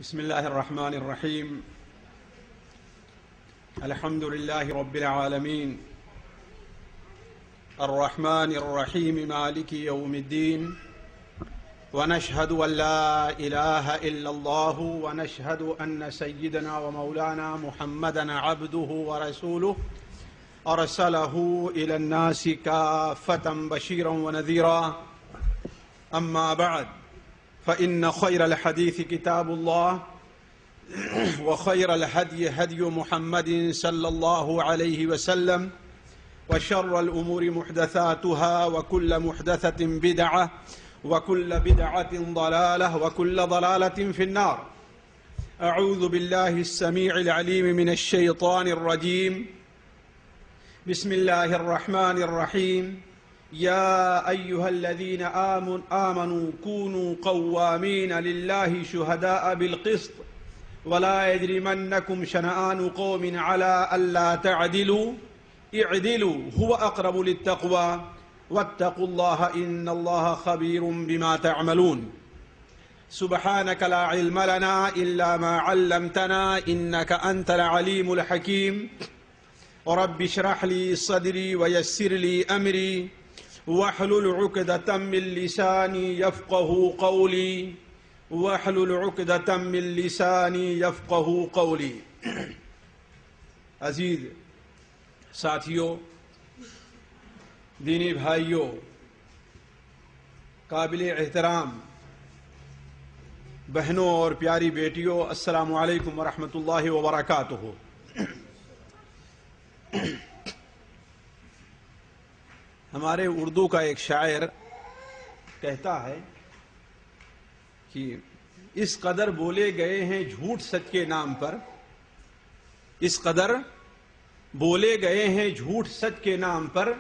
بسم الله الرحمن الرحيم. الحمد لله رب العالمين الرحمن الرحيم مالك يوم الدين، ونشهد أن لا إله إلا الله، ونشهد أن سيدنا ومولانا محمدا عبده ورسوله أرسله إلى الناس كافة بشيرا ونذيرا. أما بعد، فإن خير الحديث كتاب الله، وخير الهدي هدي محمد صلى الله عليه وسلم، وشر الأمور محدثاتها، وكل محدثة بدعة، وكل بدعة ضلالة، وكل ضلالة في النار. أعوذ بالله السميع العليم من الشيطان الرجيم. بسم الله الرحمن الرحيم. يا أيها الذين آمنوا كونوا قوامين لله شهداء بالقسط، ولا يجرمنكم شنآن قوم على ألا تعدلوا اعدلوا هو أقرب للتقوى واتقوا الله إن الله خبير بما تعملون. سبحانك لا علم لنا إلا ما علمتنا إنك أنت العليم الحكيم. رب اشرح لي صدري ويسر لي أمري واحلل عقدة من لساني يفقه قولي واحلل عقدة من لساني يفقه قولي. عزیز ساتھیوں، دینی بھائیوں، قابل احترام بہنوں اور پیاری بیٹیوں، السلام علیکم ورحمۃ اللہ وبرکاتہ۔ ہمارے اردو کا ایک شاعر کہتا ہے کہ اس قدر بولے گئے ہیں جھوٹ سچ کے نام پر، اس قدر بولے گئے ہیں جھوٹ سچ کے نام پر،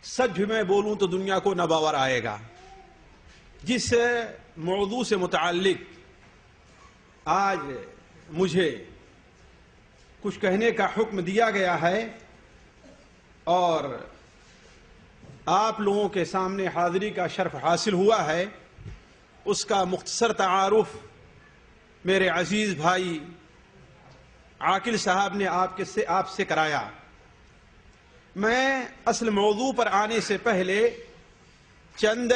سچ بھی میں بولوں تو دنیا کو نہ باور آئے گا۔ جس موضوع سے متعلق آج مجھے کچھ کہنے کا حکم دیا گیا ہے اور آپ لوگوں کے سامنے حاضری کا شرف حاصل ہوا ہے، اس کا مختصر تعارف میرے عزیز بھائی عاقل صاحب نے آپ سے کرایا۔ میں اصل موضوع پر آنے سے پہلے چند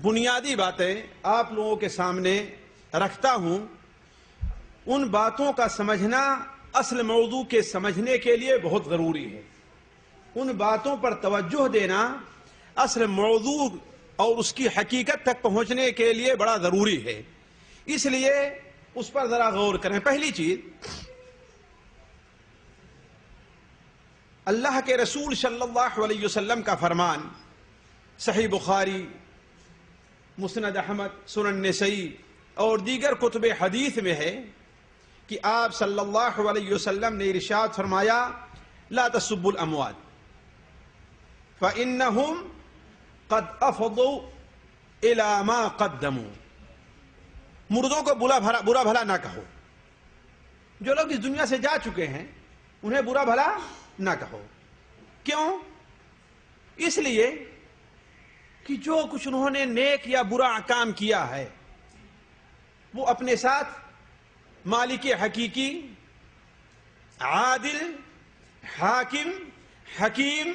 بنیادی باتیں آپ لوگوں کے سامنے رکھتا ہوں۔ ان باتوں کا سمجھنا اصل موضوع کے سمجھنے کے لیے بہت ضروری ہے۔ ان باتوں پر توجہ دینا اصل موضوع اور اس کی حقیقت تک پہنچنے کے لیے بڑا ضروری ہے، اس لیے اس پر ذرا غور کریں۔ پہلی چیز، اللہ کے رسول صلی اللہ علیہ وسلم کا فرمان صحیح بخاری، مسند احمد، سنن نسائی اور دیگر کتب حدیث میں ہے کہ آپ صلی اللہ علیہ وسلم نے ارشاد فرمایا، لا تسبوا الاموات فإنهم قد افضوا الى ما قدموا۔ مردوں کو برا بھلا نہ کہو۔ جو لوگ اس دنیا سے جا چکے ہیں انہیں برا بھلا نہ کہو۔ کیوں؟ اس لیے کہ جو کچھ انہوں نے نیک یا برا کام کیا ہے وہ اپنے ساتھ مالک حقیقی، عادل، حاکم، حکیم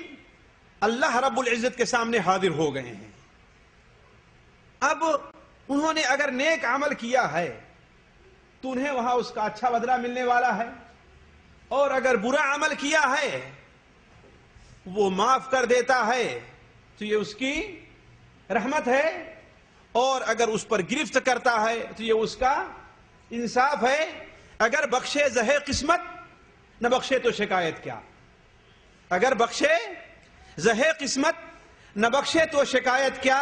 اللہ رب العزت کے سامنے حاضر ہو گئے ہیں۔ اب انہوں نے اگر نیک عمل کیا ہے تو انہیں وہاں اس کا اچھا بدلہ ملنے والا ہے، اور اگر برا عمل کیا ہے وہ معاف کر دیتا ہے تو یہ اس کی رحمت ہے، اور اگر اس پر گرفت کرتا ہے تو یہ اس کا انصاف ہے۔ اگر بخشے زہے قسمت، نہ بخشے تو شکایت کیا۔ اگر بخشے زہے قسمت، نہ بخشے تو شکایت کیا۔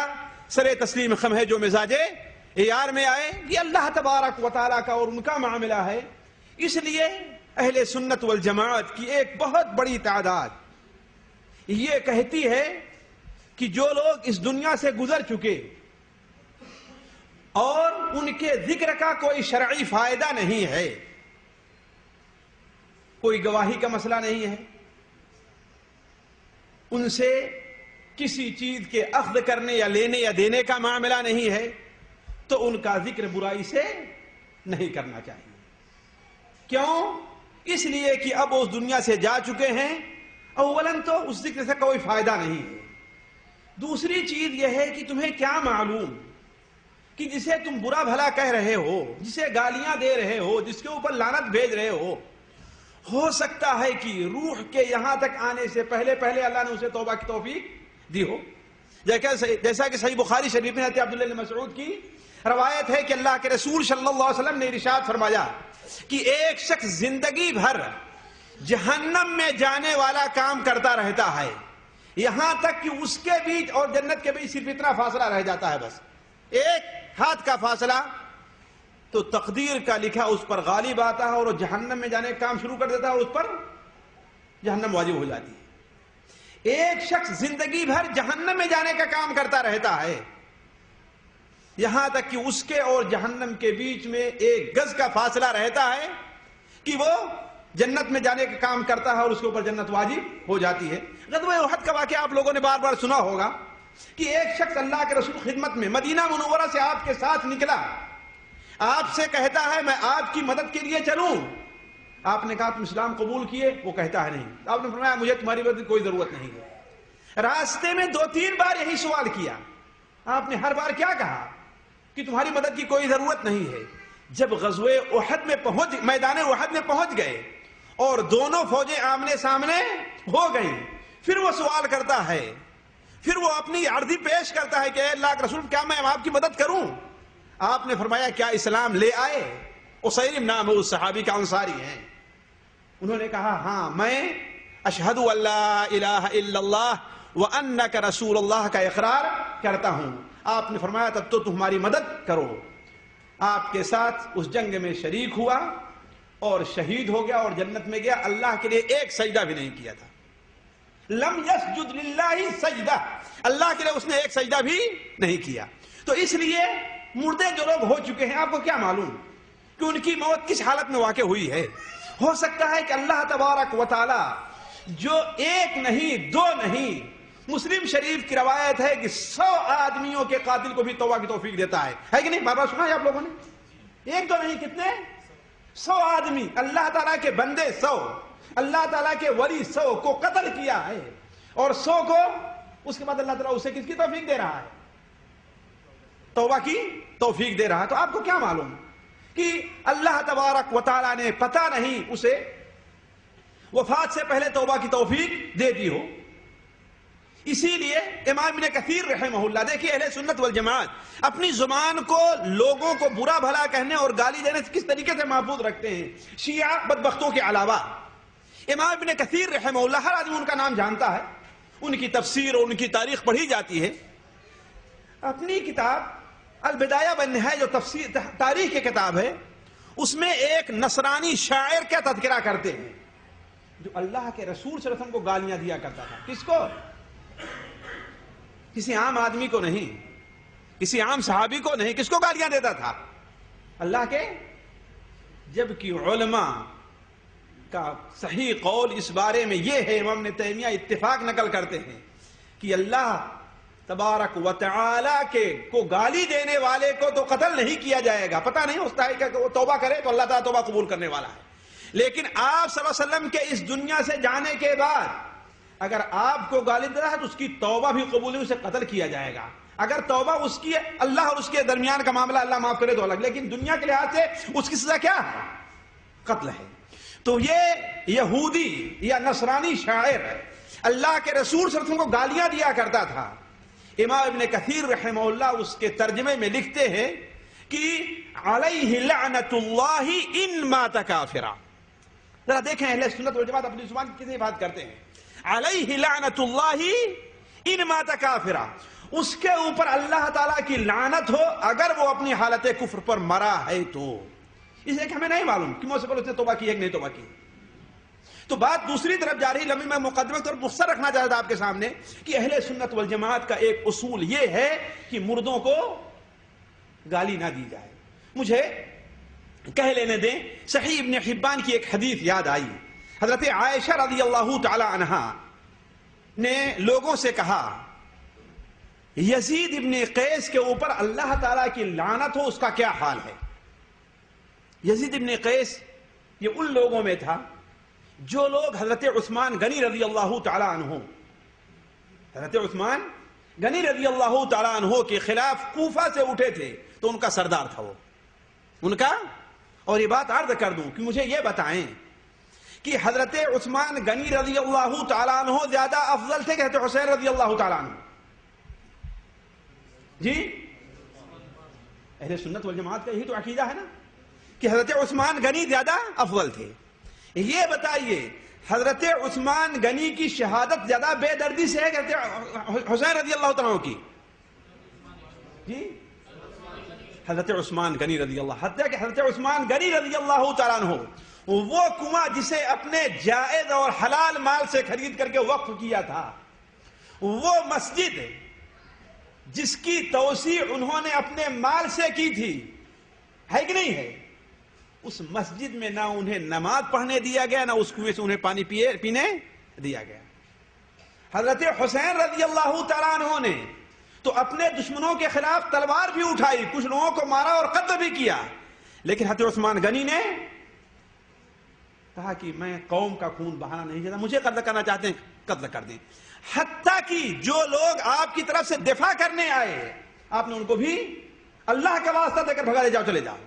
سرے تسلیم خم ہے جو مزاج یار میں آئے، یہ اللہ تبارک و تعالیٰ کا اور ان کا معاملہ ہے۔ اس لیے اہل سنت والجماعت کی ایک بہت بڑی تعداد یہ کہتی ہے کہ جو لوگ اس دنیا سے گزر چکے اور ان کے ذکر کا کوئی شرعی فائدہ نہیں ہے، کوئی گواہی کا مسئلہ نہیں ہے، ان سے کسی چیز کے اخذ کرنے یا لینے یا دینے کا معاملہ نہیں ہے، تو ان کا ذکر برائی سے نہیں کرنا چاہیے. کیوں؟ اس لیے کہ اب اس دنیا سے جا چکے ہیں. اولاً تو اس ذکر سے کوئی فائدہ نہیں ہے. دوسری چیز یہ ہے کہ تمہیں کیا معلوم کہ جسے تم برا بھلا کہہ رہے ہو، جسے گالیاں دے رہے ہو، جس کے اوپر لعنت بھیج رہے ہو سکتا ہے کہ روح کے یہاں تک آنے سے پہلے اللہ نے اسے توبہ کی توفیق دی ہو. جیسا کہ صحیح بخاری شریف میں حضرت عبداللہ بن مسعود کی روایت ہے کہ اللہ کے رسول صلی اللہ علیہ وسلم نے ارشاد فرمایا کہ ایک شخص زندگی بھر جہنم میں جانے والا کام کرتا رہتا ہے، یہاں تک کہ اس کے بیچ اور جنت کے بیچ صرف اتنا فاصلہ رہ جاتا ہے، بس ایک ہاتھ کا فاصلہ، تو تقدیر کا لکھا اس پر غالب آتا ہے اور وہ جہنم میں جانے کا کام شروع کر دیتا ہے، اس پر جہنم واجب ہو جاتی ہے. ایک شخص زندگی بھر جہنم میں جانے کا کام کرتا رہتا ہے، یہاں تک کہ اس کے اور جہنم کے بیچ میں ایک گز کا فاصلہ رہتا ہے کہ وہ جنت میں جانے کا کام کرتا ہے اور اس کے اوپر جنت واجب ہو جاتی ہے. غزوہ احد کا واقعہ آپ لوگوں نے بار بار سنا ہوگا کہ ایک شخص اللہ کے رسول خدمت میں مدینہ منورہ سے آپ کے ساتھ نکلا، آپ سے کہتا ہے میں آپ کی مدد کے لیے چلوں. آپ نے کہا تم اسلام قبول کیے؟ وہ کہتا ہے نہیں. آپ نے فرمایا مجھے تمہاری مدد کی کوئی ضرورت نہیں ہے. راستے میں 2-3 بار یہی سوال کیا. آپ نے ہر بار کیا کہا کہ تمہاری مدد کی کوئی ضرورت نہیں ہے. جب غزوہ احد میں میدان احد میں پہنچ گئے اور دونوں فوجیں آمنے سامنے ہو گئیں، پھر وہ سوال کرتا ہے، پھر وہ اپنی عرضی پیش کرتا ہے کہ اے اللہ کے رسول کیا میں آپ کی مدد کروں؟ آپ نے فرمایا کیا اسلام لے آئے؟ اسیرم نام ہے اس صحابی کا، انصاری ہیں. انہوں نے کہا ہاں میں اشہد ان لا الہ الا اللہ وانک رسول اللہ کا اقرار کرتا ہوں. آپ نے فرمایا تب تو تمہاری مدد کرو. آپ کے ساتھ اس جنگ میں شریک ہوا اور شہید ہو گیا اور جنت میں گیا. اللہ کے لیے ایک سجدہ بھی نہیں کیا تھا. لم یسجد للہ سجدہ، اللہ کے لیے اس نے ایک سجدہ بھی نہیں کیا. تو اس لیے مردے جو لوگ ہو چکے ہیں، آپ کو کیا معلوم کہ ان کی موت کس حالت میں واقع ہوئی ہے؟ ہو سکتا ہے کہ اللہ تبارک و تعالی جو ایک نہیں دو نہیں، مسلم شریف کی روایت ہے کہ 100 آدمیوں کے قاتل کو بھی توبہ کی توفیق دیتا ہے کہ نہیں؟ بار بار سنا ہے آپ لوگوں نے؟ ایک دو نہیں، کتنے؟ 100 آدمی، اللہ تعالیٰ کے بندے 100، اللہ تعالیٰ کے ولی 100 کو قتل کیا ہے، اور 100 کو اس کے بعد اللہ تعالیٰ اسے کس کی توفیق دے رہا ہے؟ توبہ کی توفیق دے رہا ہے. تو آپ کو کیا معلوم کہ اللہ تبارک و تعالیٰ نے پتہ نہیں اسے وفات سے پہلے توبہ کی توفیق دے دی ہو. اسی لیے امام ابن کثیر رحمہ اللہ، دیکھیے اہل سنت والجماعت اپنی زبان کو لوگوں کو برا بھلا کہنے اور گالی دینے سے کس طریقے سے محفوظ رکھتے ہیں، شیعہ بدبختوں کے علاوہ. امام ابن کثیر رحمہ اللہ، ہر آدمی ان کا نام جانتا ہے، ان کی تفسیر اور ان کی تاریخ پڑھی جاتی ہے. اپنی کتاب البدایہ والنہایہ جو تفسیر تاریخ کی کتاب ہے، اس میں ایک نصرانی شاعر کا تذکرہ کرتے ہیں جو اللہ کے رسول صلی اللہ علیہ وسلم کو گالیاں دیا کرتا تھا. کس کو؟ کسی عام آدمی کو نہیں، کسی عام صحابی کو نہیں. کس کو گالیاں دیتا تھا؟ اللہ کے. جبکہ علماء کا صحیح قول اس بارے میں یہ ہے، امام ابن تیمیہ اتفاق نقل کرتے ہیں کہ اللہ تبارک و تعالی کے کو گالی دینے والے کو تو قتل نہیں کیا جائے گا. پتہ نہیں ہوتا ہے کہ وہ توبہ کرے تو اللہ تعالیٰ توبہ قبول کرنے والا ہے. لیکن آپ صلی اللہ علیہ وسلم کے اس دنیا سے جانے کے بعد اگر آپ کو گالی دے رہا ہے تو اس کی توبہ بھی قبول نہیں، اسے قتل کیا جائے گا. اگر توبہ اس کی اللہ اور اس کے درمیان کا معاملہ اللہ معاف کرے تو الگ، لیکن دنیا کے لحاظ سے اس کی سزا کیا ہے؟ قتل ہے. تو یہ یہودی یا نصرانی شاعر اللہ کے رسول صلی اللہ علیہ وسلم کو گالیاں دیا کرتا تھا. امام ابن کثیر رحمہ اللہ اس کے ترجمے میں لکھتے ہیں کہ علیہ لعنت اللہ ان مات کافرا. ذرا دیکھیں اہل سنت والجماعت اپنی زبان کی کتنی بات کرتے ہیں. علیہ لعنت اللہ ان مات کافرا، اس کے اوپر اللہ تعالیٰ کی لعنت ہو اگر وہ اپنی حالت کفر پر مرا ہے تو. اس لیے کہ ہمیں نہیں معلوم کہ موت سے پہلے اس نے توبہ کی ہے کہ نہیں توبہ کی. تو بات دوسری طرف جا رہی. لمبی میں مقدمے طور پر مختصر رکھنا چاہتا آپ کے سامنے کہ اہل سنت والجماعت کا ایک اصول یہ ہے کہ مردوں کو گالی نہ دی جائے. مجھے کہہ لینے دیں، صحیح ابن حبان کی ایک حدیث یاد آئی. حضرت عائشہ رضی اللہ تعالی عنہا نے لوگوں سے کہا یزید ابن قیس کے اوپر اللہ تعالیٰ کی لعنت ہو، اس کا کیا حال ہے؟ یزید ابن قیس یہ ان لوگوں میں تھا جو لوگ حضرت عثمان غنی رضی اللہ تعالی عنہ، حضرت عثمان غنی رضی اللہ تعالی عنہ کے خلاف کوفہ سے اٹھے تھے تو ان کا سردار تھا وہ ان کا. اور یہ بات عرض کر دوں کہ مجھے یہ بتائیں کہ حضرت عثمان غنی رضی اللہ تعالی عنہ زیادہ افضل تھے کہ حضرت حسین رضی اللہ تعالی عنہ؟ جی، اہل سنت والجماعت کا یہی تو عقیدہ ہے نا کہ حضرت عثمان غنی زیادہ افضل تھے. یہ بتائیے حضرت عثمان غنی کی شہادت زیادہ بے دردی سے ہے کہ حضرت حسین رضی اللہ تعالیٰ کی؟ جی، حضرت عثمان غنی رضی اللہ، حتیٰ کہ حضرت عثمان غنی رضی اللہ تعالیٰ عنہ وہ کنواں جسے اپنے جائز اور حلال مال سے خرید کر کے وقف کیا تھا، وہ مسجد جس کی توسیع انہوں نے اپنے مال سے کی تھی، ہے کہ نہیں ہے، اس مسجد میں نہ انہیں نماز پڑھنے دیا گیا نہ اس کنویں سے انہیں پانی پینے دیا گیا. حضرت حسین رضی اللہ تعالیٰ عنہ نے تو اپنے دشمنوں کے خلاف تلوار بھی اٹھائی، کچھ لوگوں کو مارا اور قتل بھی کیا، لیکن حضرت عثمان غنی نے کہا کہ میں قوم کا خون بہانا نہیں چاہتا، مجھے قتل کرنا چاہتے ہیں قتل کر دیں. حتیٰ کہ جو لوگ آپ کی طرف سے دفاع کرنے آئے آپ نے ان کو بھی اللہ کا واسطہ دے کر بھگا دے، جاؤ چلے جاؤ،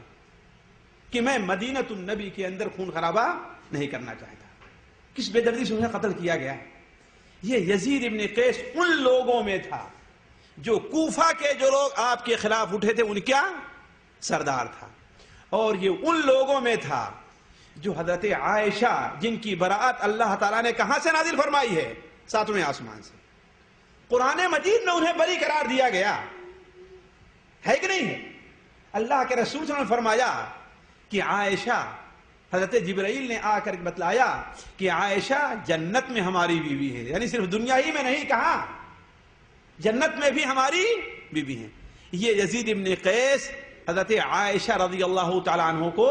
کہ میں مدینۃ النبی کے اندر خون خرابہ نہیں کرنا چاہتا. کس بے دردی سے انہیں قتل کیا گیا. یہ یزید ابن قیس ان لوگوں میں تھا جو کوفہ کے جو لوگ آپ کے خلاف اٹھے تھے ان کا سردار تھا، اور یہ ان لوگوں میں تھا جو حضرت عائشہ جن کی براءت اللہ تعالیٰ نے کہاں سے نازل فرمائی ہے؟ ساتویں آسمان سے. قرآن مجید میں انہیں بری قرار دیا گیا ہے کہ نہیں ہے؟ اللہ کے رسول صلی اللہ علیہ وسلم نے فرمایا کہ عائشہ، حضرت جبرائیل نے آ کر بتلایا کہ عائشہ جنت میں ہماری بیوی ہے، یعنی صرف دنیا ہی میں نہیں، کہا جنت میں بھی ہماری بیوی ہے. یہ یزید ابن قیس حضرت عائشہ رضی اللہ تعالی عنہ کو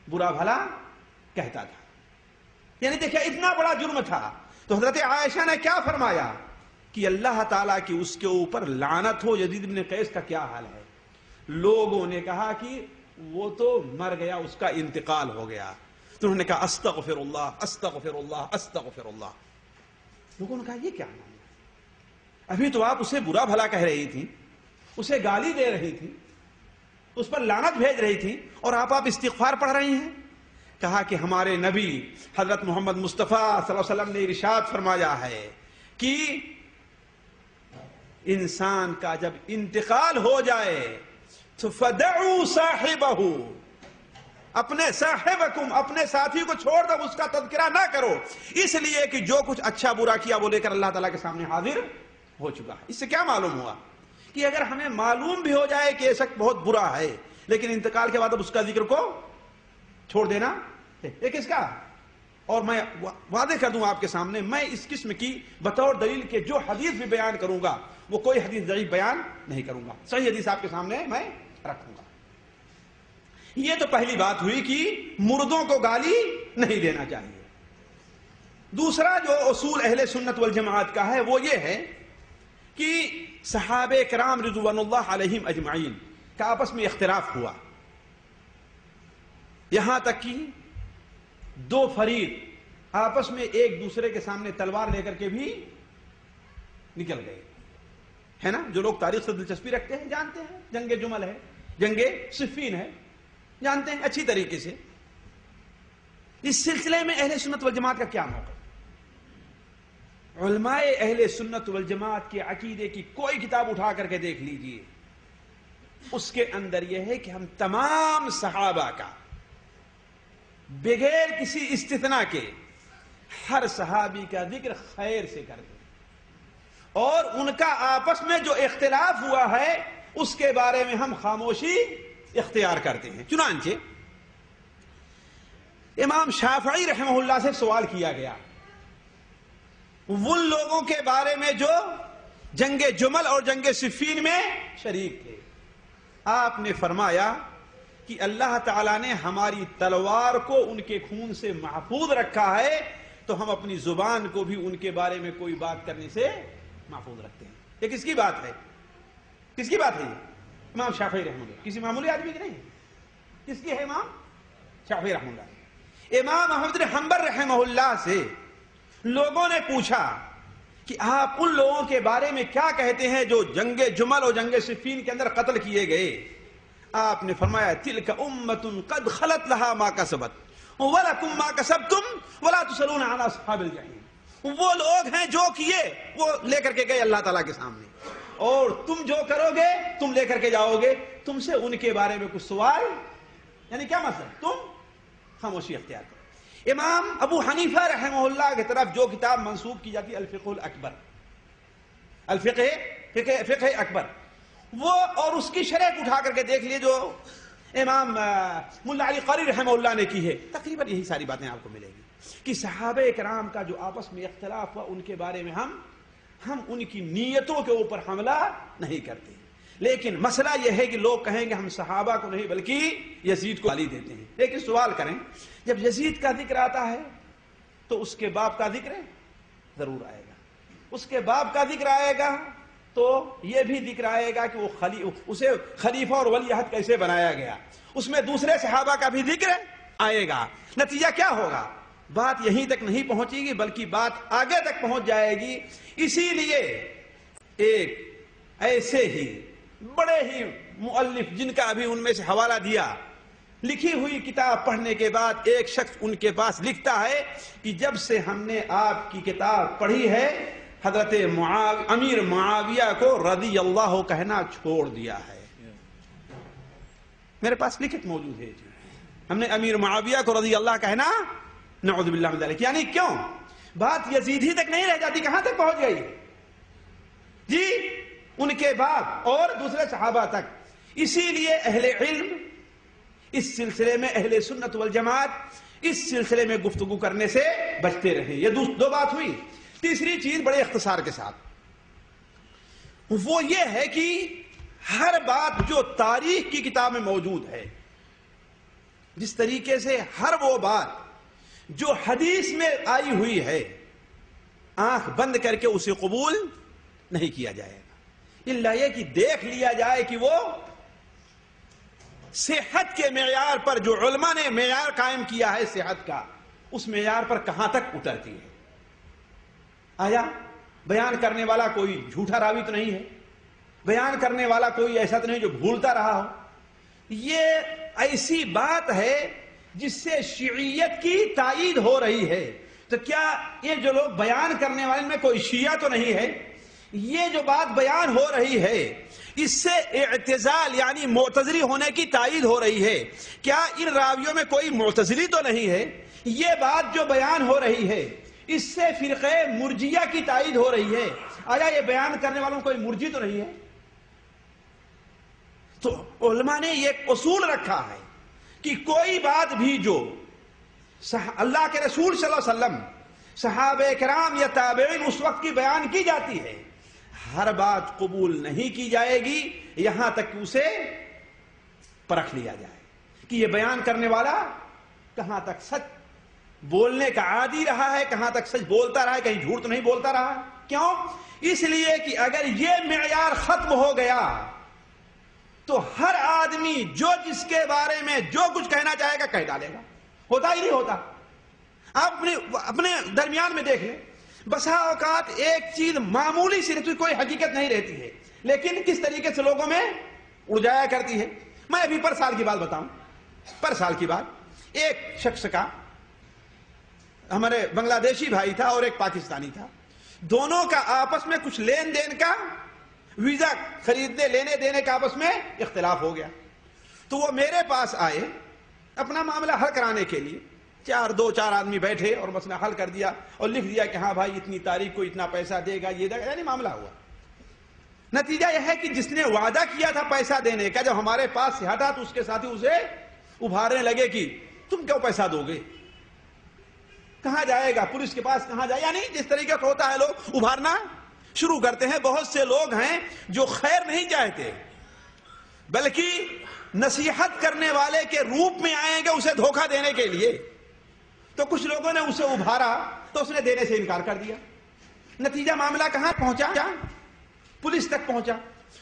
برا بھلا کہتا تھا. یعنی دیکھیں اتنا بڑا جرم تھا. تو حضرت عائشہ نے کیا فرمایا کہ اللہ تعالیٰ کی اس کے اوپر لعنت ہو. یزید ابن قیس کا کیا حال ہے؟ لوگوں نے کہا کہ وہ تو مر گیا، اس کا انتقال ہو گیا. تو انہوں نے کہا استغفر اللہ استغفر اللہ استغفر اللہ. لوگوں نے کہا یہ کیا معاملہ ہے؟ ابھی تو آپ اسے برا بھلا کہہ رہی تھی، اسے گالی دے رہی تھی، اس پر لعنت بھیج رہی تھی، اور آپ استغفار پڑھ رہی ہیں. کہا کہ ہمارے نبی حضرت محمد مصطفیٰ صلی اللہ علیہ وسلم نے ارشاد فرمایا ہے کہ انسان کا جب انتقال ہو جائے تو فدعوا صاحبہ، اپنے صاحبکم، اپنے ساتھی کو چھوڑ دو، اس کا تذکرہ نہ کرو، اس لیے کہ جو کچھ اچھا برا کیا وہ لے کر اللہ تعالیٰ کے سامنے حاضر ہو چکا ہے. اس سے کیا معلوم ہوا کہ اگر ہمیں معلوم بھی ہو جائے کہ یہ شخص بہت برا ہے لیکن انتقال کے بعد اب اس کا ذکر کو چھوڑ دینا ایک اس کا. اور میں واضح کر دوں آپ کے سامنے، میں اس قسم کی بطور دلیل کے جو حدیث بھی بیان کروں گا وہ کوئی حدیث ضعیف بیان نہیں کروں گا، صحیح حدیث آپ کے سامنے میں رکھوں گا. یہ تو پہلی بات ہوئی کہ مردوں کو گالی نہیں دینا چاہیے. دوسرا جو اصول اہل سنت والجماعت کا ہے وہ یہ ہے کہ صحابہ کرام رضوان اللہ علیہم اجمعین کا آپس میں اختلاف ہوا، یہاں تک کہ دو فریق آپس میں ایک دوسرے کے سامنے تلوار لے کر کے بھی نکل گئے، ہے نا. جو لوگ تاریخ سے دلچسپی رکھتے ہیں جانتے ہیں جنگ جمل ہے، جنگ صفین ہے، جانتے ہیں اچھی طریقے سے. اس سلسلے میں اہل سنت والجماعت کا کیا موقف؟ علماء اہل سنت والجماعت کے عقیدے کی کوئی کتاب اٹھا کر کے دیکھ لیجئے، اس کے اندر یہ ہے کہ ہم تمام صحابہ کا بغیر کسی استثناء کے ہر صحابی کا ذکر خیر سے کرتے ہیں، اور ان کا آپس میں جو اختلاف ہوا ہے اس کے بارے میں ہم خاموشی اختیار کرتے ہیں. چنانچہ امام شافعی رحمہ اللہ سے سوال کیا گیا ان لوگوں کے بارے میں جو جنگ جمل اور جنگ صفین میں شریک تھے. آپ نے فرمایا کہ اللہ تعالیٰ نے ہماری تلوار کو ان کے خون سے محفوظ رکھا ہے تو ہم اپنی زبان کو بھی ان کے بارے میں کوئی بات کرنے سے محفوظ رکھتے ہیں. یہ کس کی بات ہے؟ کس کی بات ہے یہ؟ امام شافعی رحمہ اللہ. کسی معمولی آدمی کی نہیں. کس کی ہے؟ امام شافعی رحمہ اللہ۔ امام احمد بن حنبل رحمہ اللہ سے لوگوں نے پوچھا کہ آپ ان لوگوں کے بارے میں کیا کہتے ہیں جو جنگ جمل اور جنگ صفین کے اندر قتل کیے گئے؟ آپ نے فرمایا تلک امت قد خلت لها ما کسبت ولکم ما کسبتم ولا تسألون عن اصحاب الجحیم۔ وہ لوگ ہیں جو کیے وہ لے کر کے گئے اللہ تعالیٰ کے سامنے، اور تم جو کرو گے تم لے کر کے جاؤ گے، تم سے ان کے بارے میں کچھ سوال، یعنی کیا مطلب؟ تم خاموشی اختیار کرو۔ امام ابو حنیفہ رحمہ اللہ کی طرف جو کتاب منسوب کی جاتی ہے الفقہ الاکبر، فقہ اکبر، وہ اور اس کی شرح اٹھا کر کے دیکھ لیے جو امام ملا علی قاری رحمہ اللہ نے کی ہے، تقریباً یہی ساری باتیں آپ کو ملے گی کہ صحابہ کرام کا جو آپس میں اختلاف ہوا ان کے بارے میں ہم ان کی نیتوں کے اوپر حملہ نہیں کرتے، لیکن مسئلہ یہ ہے کہ لوگ کہیں گے ہم صحابہ کو نہیں بلکہ یزید کو گالی دیتے ہیں۔ لیکن سوال کریں، جب یزید کا ذکر آتا ہے تو اس کے باپ کا ذکر ضرور آئے گا، اس کے باپ کا ذکر آئے گا تو یہ بھی ذکر آئے گا کہ وہ اسے خلیفہ اور ولی عہد کیسے بنایا گیا، اس میں دوسرے صحابہ کا بھی ذکر آئے گا۔ نتیجہ کیا ہوگا؟ بات یہیں تک نہیں پہنچے گی بلکہ بات آگے تک پہنچ جائے گی۔ اسی لیے ایک ایسے ہی بڑے ہی مؤلف جن کا ابھی ان میں سے حوالہ دیا، لکھی ہوئی کتاب پڑھنے کے بعد ایک شخص ان کے پاس لکھتا ہے کہ جب سے ہم نے آپ کی کتاب پڑھی ہے حضرت امیر معاویہ کو رضی اللہ کہنا چھوڑ دیا ہے۔ میرے پاس لکھت موجود ہے جی، ہم نے امیر معاویہ کو رضی اللہ کہنا نعوذ باللہ من ذلک۔ یعنی کیوں بات یزید ہی تک نہیں رہ جاتی، کہاں تک پہنچ گئی جی؟ ان کے بعد اور دوسرے صحابہ تک۔ اسی لیے اہل علم اس سلسلے میں، اہل سنت والجماعت اس سلسلے میں گفتگو کرنے سے بچتے رہے۔ یہ دو بات ہوئی۔ تیسری چیز بڑے اختصار کے ساتھ وہ یہ ہے کہ ہر بات جو تاریخ کی کتاب میں موجود ہے، جس طریقے سے ہر وہ بات جو حدیث میں آئی ہوئی ہے آنکھ بند کر کے اسے قبول نہیں کیا جائے گا، الا یہ کہ دیکھ لیا جائے کہ وہ صحت کے معیار پر جو علماء نے معیار قائم کیا ہے صحت کا، اس معیار پر کہاں تک اترتی ہے۔ آیا بیان کرنے والا کوئی جھوٹا راوی تو نہیں ہے، بیان کرنے والا کوئی ایسا تو نہیں جو بھولتا رہا ہو۔ یہ ایسی بات ہے جس سے شیعیت کی تائید ہو رہی ہے۔ تو کیا یہ جو لوگ بیان کرنے والے میں کوئی شیعہ تو نہیں ہے؟ یہ جو بات بیان ہو رہی ہے اس سے اعتزال یعنی معتزلی ہونے کی تائید ہو رہی ہے۔ کیا ان راویوں میں کوئی معتزلی تو نہیں ہے؟ یہ بات جو بیان ہو رہی ہے اس سے فرقہ مرجیہ کی تائید ہو رہی ہے۔ آیا یہ بیان کرنے والوں کوئی مرجی تو نہیں ہے؟ تو علماء نے یہ اصول رکھا ہے کہ کوئی بات بھی جو اللہ کے رسول صلی اللہ علیہ وسلم، صحابہ کرام یا تابعین اس وقت کی بیان کی جاتی ہے، ہر بات قبول نہیں کی جائے گی یہاں تک کہ اسے پرکھ لیا جائے کہ یہ بیان کرنے والا کہاں تک سچ بولنے کا عادی رہا ہے، کہاں تک سچ بولتا رہا ہے، کہیں جھوٹ تو نہیں بولتا رہا۔ کیوں؟ اس لیے کہ اگر یہ معیار ختم ہو گیا تو ہر آدمی جو جس کے بارے میں جو کچھ کہنا چاہے گا کہہ ڈالے گا۔ ہوتا ہی نہیں ہوتا؟ آپ اپنے درمیان میں دیکھ لیں، بسا اوقات ایک چیز معمولی سی رہتی، کوئی حقیقت نہیں رہتی ہے، لیکن کس طریقے سے لوگوں میں اڑ جایا کرتی ہے۔ میں ابھی پر سال کی بات بتاؤں، پر سال کی بات، ایک شخص کا، ہمارے بنگلہ دیشی بھائی تھا اور ایک پاکستانی تھا، دونوں کا آپس میں کچھ لین دین کا، ویزا خریدنے لینے دینے کا آپس میں اختلاف ہو گیا۔ تو وہ میرے پاس آئے اپنا معاملہ حل کرانے کے لیے، دو چار آدمی بیٹھے اور مسئلہ حل کر دیا اور لکھ دیا کہ ہاں بھائی اتنی تاریخ کو اتنا پیسہ دے گا، یہ دے گا، یعنی معاملہ ہوا۔ نتیجہ یہ ہے کہ جس نے وعدہ کیا تھا پیسہ دینے کا، جب ہمارے پاس سے ہٹا تو اس کے ساتھی اسے ابھارنے لگے کہ تم کیوں پیسہ دو گے، کہاں جائے گا، پولیس کے پاس کہاں جائے، یعنی جس طریقے سے ہوتا ہے لوگ ابھارنا شروع کرتے ہیں۔ بہت سے لوگ ہیں جو خیر نہیں چاہتے بلکہ نصیحت کرنے والے کے روپ میں آئیں گے اسے دھوکہ دینے کے لیے۔ تو کچھ لوگوں نے اسے ابھارا تو اس نے دینے سے انکار کر دیا۔ نتیجہ معاملہ کہاں پہنچا؟ پولیس تک پہنچا۔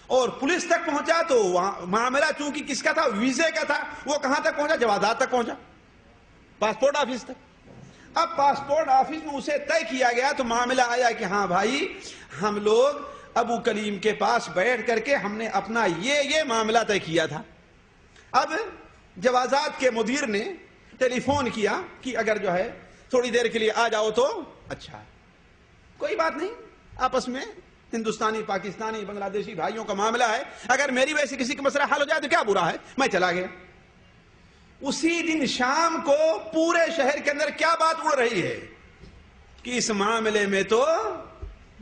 اور پولیس تک پہنچا تو معاملہ چونکہ کس کا تھا؟ ویزے کا تھا. وہ کہاں تک پہنچا؟ جوازات تک پہنچا، پاسپورٹ آفس تک. اب پاسپورٹ آفس میں اسے طے کیا گیا تو معاملہ آیا کہ ہاں بھائی ہم لوگ ابو کلیم کے پاس بیٹھ کر کے ہم نے اپنا یہ معاملہ طے کیا تھا. اب جوازات کے مدیر نے ٹیلی فون کیا کہ اگر جو ہے تھوڑی دیر کے لیے آ جاؤ تو اچھا ہے. کوئی بات نہیں، آپس میں ہندوستانی پاکستانی بنگلہ دیشی بھائیوں کا معاملہ ہے، اگر میری وجہ سے کسی کا مسئلہ حل ہو جائے تو کیا برا ہے، میں چلا گیا. اسی دن شام کو پورے شہر کے اندر کیا بات اڑ رہی ہے کہ اس معاملے میں تو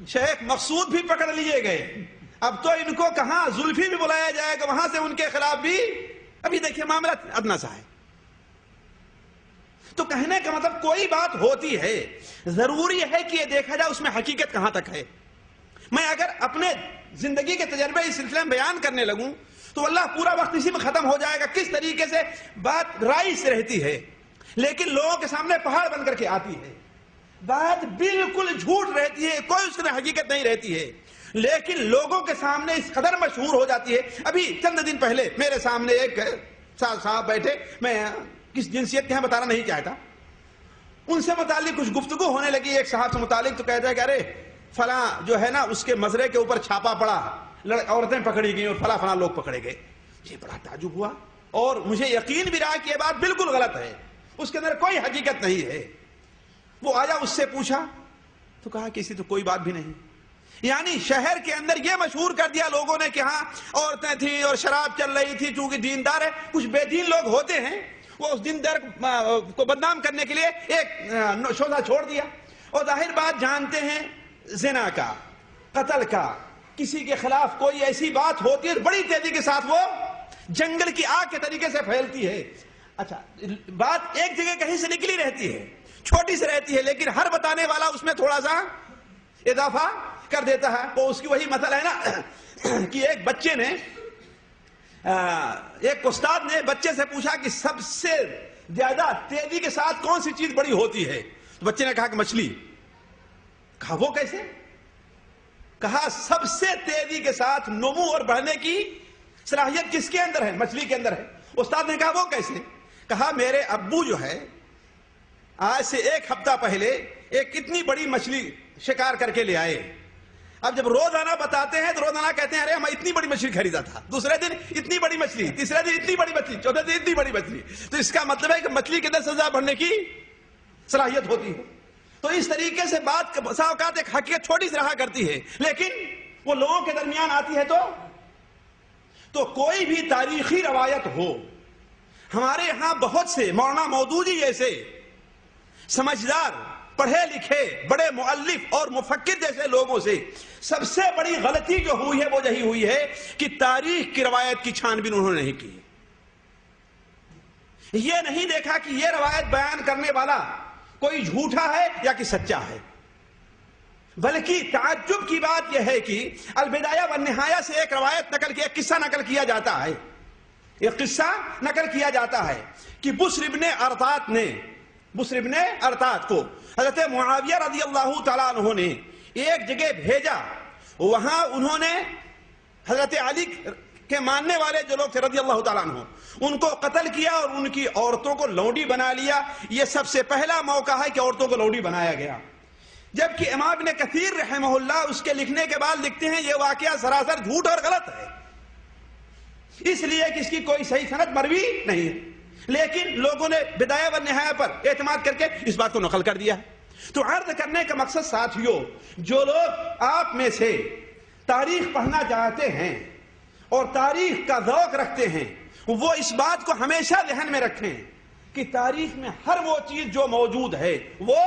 شیخ مقصود بھی پکڑ لیے گئے، اب تو ان کو کہاں زلفی بھی بلایا جائے گا، وہاں سے ان کے خلاف بھی. ابھی دیکھیے معاملہ ادنا سا ہے. تو کہنے کا مطلب کوئی بات ہوتی ہے، ضروری ہے کہ یہ دیکھا جائے اس میں حقیقت کہاں تک ہے. میں اگر اپنے زندگی کے تجربے اس سلسلے میں بیان کرنے لگوں تو اللہ پورا وقت اسی میں ختم ہو جائے گا. کس طریقے سے بات رائی سے رہتی ہے لیکن لوگوں کے سامنے پہاڑ بن کر کے آتی ہے، بات بالکل جھوٹ رہتی ہے، کوئی اس میں حقیقت نہیں رہتی ہے، لیکن لوگوں کے سامنے اس قدر مشہور ہو جاتی ہے. ابھی چند دن پہلے میرے سامنے ایک صاحب بیٹھے، میں کس جنسیت کے ہیں بتانا نہیں چاہتا، ان سے متعلق کچھ گفتگو ہونے لگی ایک صاحب سے متعلق، تو کہتا ہے کہ ارے فلاں جو ہے نا اس کے مزرے کے اوپر چھاپا پڑا، عورتیں پکڑی گئیں اور فلاں لوگ پکڑے گئے. یہ بڑا تعجب ہوا اور مجھے یقین بھی رہا کہ یہ بات بالکل غلط ہے، اس کے اندر کوئی حقیقت نہیں ہے. وہ آیا، اس سے پوچھا تو کہا کہ اسی تو کوئی بات بھی نہیں. یعنی شہر کے اندر یہ مشہور کر دیا لوگوں نے کہ ہاں عورتیں تھیں اور شراب چل رہی تھی، چونکہ دیندار ہے. کچھ بے دین لوگ ہوتے ہیں وہ اس دیندار کو بدنام کرنے کے لیے ایک شعبہ چھوڑ دیا. اور ظاہر بات جانتے ہیں زنا کا، قتل کا، کسی کے خلاف کوئی ایسی بات ہوتی ہے بڑی تیزی کے ساتھ وہ جنگل کی آگ کے طریقے سے پھیلتی ہے. اچھا بات ایک جگہ کہیں سے نکلی رہتی ہے، چھوٹی سے رہتی ہے، لیکن ہر بتانے والا اس میں تھوڑا سا اضافہ کر دیتا ہے. وہ اس کی وہی مثل ہے نا کہ ایک بچے نے ایک استاد نے بچے سے پوچھا کہ سب سے زیادہ تیزی کے ساتھ کون سی چیز بڑی ہوتی ہے؟ تو بچے نے کہا کہ مچھلی. کہا وہ کیسے؟ کہا سب سے تیزی کے ساتھ نمو اور بڑھنے کی صلاحیت کس کے اندر ہے؟ مچھلی کے اندر ہے. استاد نے کہا وہ کیسے؟ کہا میرے ابو جو ہے آج سے ایک ہفتہ پہلے ایک اتنی بڑی مچھلی شکار کر کے لے آئے. اب جب روزانہ بتاتے ہیں تو روزانہ کہتے ہیں ارے ہم اتنی بڑی مچھلی خریدا تھا، دوسرے دن اتنی بڑی مچھلی، تیسرے دن اتنی بڑی مچھلی، چوتھے دن اتنی بڑی مچھلی. تو اس کا مطلب ہے کہ مچھلی کے اندر سزا بڑھنے کی صلاحیت ہوتی ہے. تو اس طریقے سے بات بسا اوقات ایک حقیقت چھوٹی سی رہا کرتی ہے لیکن وہ لوگوں کے درمیان آتی ہے. تو کوئی بھی تاریخی روایت ہو، ہمارے ہاں بہت سے مولانا مودودی جیسے سمجھدار پڑھے لکھے بڑے مؤلف اور مفکر جیسے لوگوں سے سب سے بڑی غلطی جو ہوئی ہے وہ یہی ہوئی ہے کہ تاریخ کی روایت کی چھان بین انہوں نے نہیں کی. یہ نہیں دیکھا کہ یہ روایت بیان کرنے والا کوئی جھوٹا ہے یا کہ سچا ہے، بلکہ تعجب کی بات یہ ہے کہ البدایہ والنہایہ سے ایک روایت نقل کی، ایک قصہ نقل کیا جاتا ہے، ایک قصہ نقل کیا جاتا ہے کہ بسر ابن ارطات کو حضرت معاویہ رضی اللہ تعالیٰ عنہ نے ایک جگہ بھیجا. وہاں انہوں نے حضرت علی کے ماننے والے جو لوگ تھے رضی اللہ تعالیٰ عنہ ان کو قتل کیا اور ان کی عورتوں کو لونڈی بنا لیا. یہ سب سے پہلا موقع ہے کہ عورتوں کو لونڈی بنایا گیا. جبکہ امام ابن کثیر رحمہ اللہ اس کے لکھنے کے بعد لکھتے ہیں یہ واقعہ سراسر جھوٹ اور غلط ہے، اس لیے کہ اس کی کوئی صحیح سند مروی نہیں ہے، لیکن لوگوں نے بدایہ و نہایہ پر اعتماد کر کے اس بات کو نقل کر دیا ہے. تو عرض کرنے کا مقصد ساتھیوں، جو لوگ آپ میں سے تاریخ پڑھنا چاہتے ہیں اور تاریخ کا ذوق رکھتے ہیں وہ اس بات کو ہمیشہ ذہن میں رکھیں کہ تاریخ میں ہر وہ چیز جو موجود ہے وہ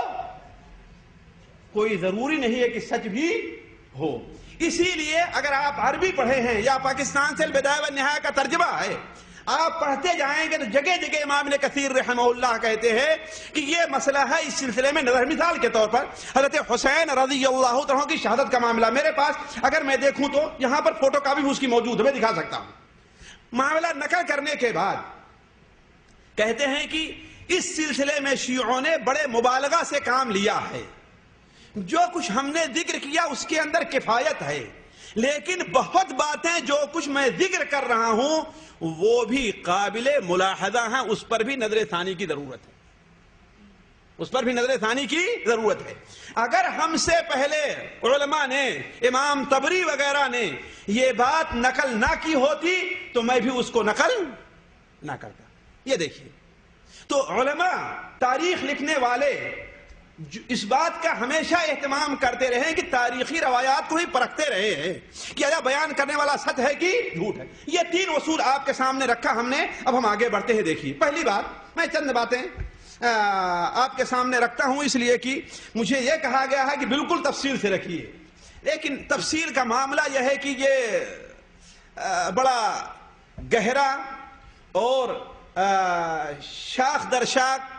کوئی ضروری نہیں ہے کہ سچ بھی ہو. اسی لیے اگر آپ عربی پڑھے ہیں یا پاکستان سے البدایہ والنہایہ کا ترجمہ ہے آپ پڑھتے جائیں گے تو جگہ جگہ امام ابن کثیر رحمہ اللہ کہتے ہیں کہ یہ مسئلہ ہے. اس سلسلے میں نظر مثال کے طور پر حضرت حسین رضی اللہ عنہ کی شہادت کا معاملہ میرے پاس اگر میں دیکھوں تو یہاں پر فوٹو کاپی بھی اس کی موجود ہے، میں دکھا سکتا ہوں. معاملہ نقل کرنے کے بعد کہتے ہیں کہ اس سلسلے میں شیعوں نے بڑے مبالغہ سے کام لیا ہے، جو کچھ ہم نے ذکر کیا اس کے اندر کفایت ہے، لیکن بہت باتیں جو کچھ میں ذکر کر رہا ہوں وہ بھی قابل ملاحظہ ہیں، اس پر بھی نظر ثانی کی ضرورت ہے، اس پر بھی نظر ثانی کی ضرورت ہے۔ اگر ہم سے پہلے علماء نے، امام طبری وغیرہ نے یہ بات نقل نہ کی ہوتی تو میں بھی اس کو نقل نہ کرتا۔ یہ دیکھیے، تو علماء، تاریخ لکھنے والے اس بات کا ہمیشہ اہتمام کرتے رہے کہ تاریخی روایات کو ہی پرکھتے رہے ہیں کہ آیا بیان کرنے والا سچ ہے کہ جھوٹ ہے۔ یہ تین اصول آپ کے سامنے رکھا ہم نے، اب ہم آگے بڑھتے ہیں۔ دیکھیے، پہلی بات، میں چند باتیں آپ کے سامنے رکھتا ہوں اس لیے کہ مجھے یہ کہا گیا ہے کہ بالکل تفصیل سے رکھیے، لیکن تفصیل کا معاملہ یہ ہے کہ یہ بڑا گہرا اور شاخ در شاخ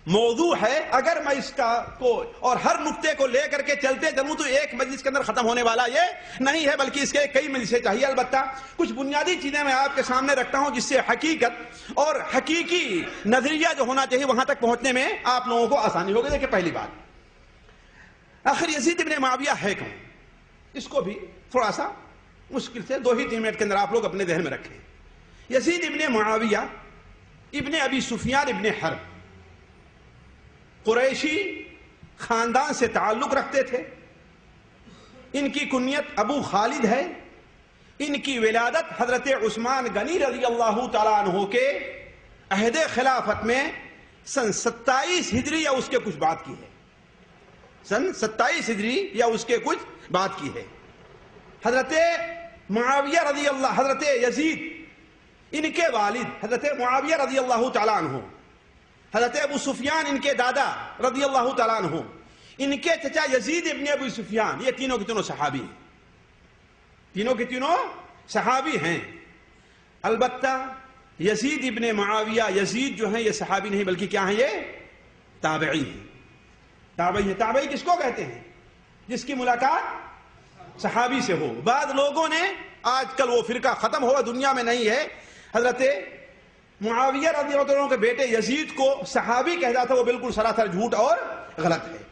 موضوع ہے۔ اگر میں اس کا کو اور ہر نقطے کو لے کر کے چلتے چلوں تو ایک مجلس کے اندر ختم ہونے والا یہ نہیں ہے، بلکہ اس کے کئی مجلسیں چاہیے۔ البتہ کچھ بنیادی چیزیں میں آپ کے سامنے رکھتا ہوں جس سے حقیقت اور حقیقی نظریہ جو ہونا چاہیے وہاں تک پہنچنے میں آپ لوگوں کو آسانی ہوگی۔ دیکھیں، پہلی بات، آخر یزید ابن معاویہ ہے کون؟ اس کو بھی تھوڑا سا مشکل سے 2-3 منٹ کے اندر آپ لوگ اپنے ذہن میں رکھیں۔ یزید ابن معاویہ ابن ابی سفیان ابن حرب قریشی خاندان سے تعلق رکھتے تھے۔ ان کی کنیت ابو خالد ہے۔ ان کی ولادت حضرت عثمان غنی رضی اللہ تعالیٰ عنہ کے عہد خلافت میں سن 27 ہجری یا اس کے کچھ بعد کی ہے، سن 27 ہجری یا اس کے کچھ بعد کی ہے۔ حضرت معاویہ رضی اللہ، حضرت یزید ان کے والد حضرت معاویہ رضی اللہ تعالیٰ عنہ، حضرت ابو سفیان ان کے دادا رضی اللہ تعالیٰ عنہ، ان کے چچا یزید ابن ابو سفیان، یہ تینوں کے تینوں صحابی ہیں، تینوں کے تینوں صحابی ہیں۔ البتہ یزید ابن معاویہ، یزید جو ہیں یہ صحابی نہیں بلکہ کیا ہیں؟ یہ تابعی ہیں، تابعی ہیں۔ تابعی کس کو کہتے ہیں؟ جس کی ملاقات صحابی سے ہو۔ بعض لوگوں نے، آج کل وہ فرقہ ختم ہوا، دنیا میں نہیں ہے، حضرت معاویہ رضی اللہ عنہ کے بیٹے یزید کو صحابی کہتا تھا، وہ بالکل سراسر جھوٹ اور غلط ہے۔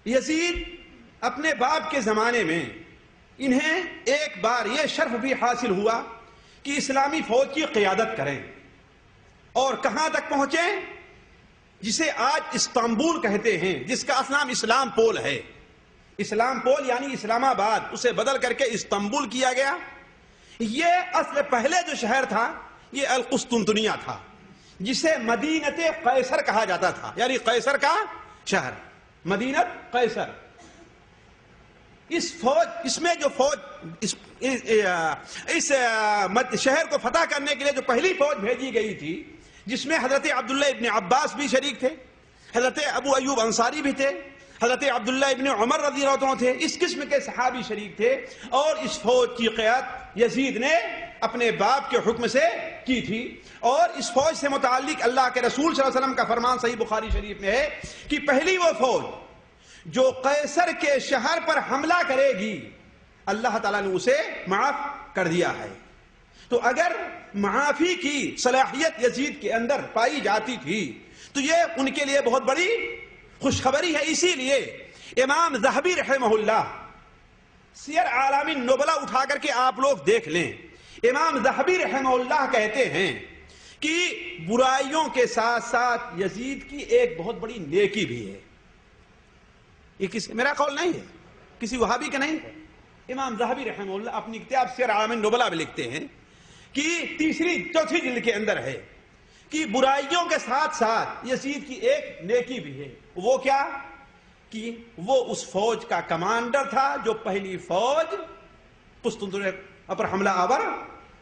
یزید اپنے باپ کے زمانے میں انہیں ایک بار یہ شرف بھی حاصل ہوا کہ اسلامی فوج کی قیادت کریں، اور کہاں تک پہنچے؟ جسے آج استنبول کہتے ہیں، جس کا اصل نام اسلام پول ہے۔ اسلام پول یعنی اسلام آباد، اسے بدل کر کے استنبول کیا گیا۔ یہ اصل پہلے جو شہر تھا یہ القسطنطنیہ تھا، جسے مدینت قیصر کہا جاتا تھا، یعنی قیصر کا شہر، مدینت قیصر۔ اس میں جو فوج اس شہر کو فتح کرنے کے لیے جو پہلی فوج بھیجی گئی تھی، جس میں حضرت عبداللہ ابن عباس بھی شریک تھے، حضرت ابو ایوب انصاری بھی تھے، حضرت عبداللہ ابن عمر رضی اللہ عنہ تھے، اس قسم کے صحابی شریک تھے، اور اس فوج کی قیادت یزید نے اپنے باپ کے حکم سے کی تھی۔ اور اس فوج سے متعلق اللہ کے رسول صلی اللہ علیہ وسلم کا فرمان صحیح بخاری شریف میں ہے کہ پہلی وہ فوج جو قیصر کے شہر پر حملہ کرے گی اللہ تعالیٰ نے اسے معاف کر دیا ہے۔ تو اگر معافی کی صلاحیت یزید کے اندر پائی جاتی تھی تو یہ ان کے لیے بہت بڑی خوشخبری ہے۔ اسی لیے امام ذہبی رحمہ اللہ، سیر اعلام النبلا اٹھا کر کے آپ لوگ دیکھ لیں، امام ذہبی رحمہ اللہ کہتے ہیں کہ برائیوں کے ساتھ ساتھ یزید کی ایک بہت بڑی نیکی بھی ہے۔ یہ میرا قول نہیں ہے، کسی وہابی کا نہیں ہے۔ امام ذہبی رحمہ اللہ اپنی کتاب سیر اعلام النبلا میں لکھتے ہیں کہ 3-4 جلد کے اندر ہے کہ برائیوں کے ساتھ ساتھ یزید کی ایک نیکی بھی ہے۔ وہ کیا؟ کہ وہ اس فوج کا کمانڈر تھا جو پہلی فوج قسطنطنیہ پر حملہ آور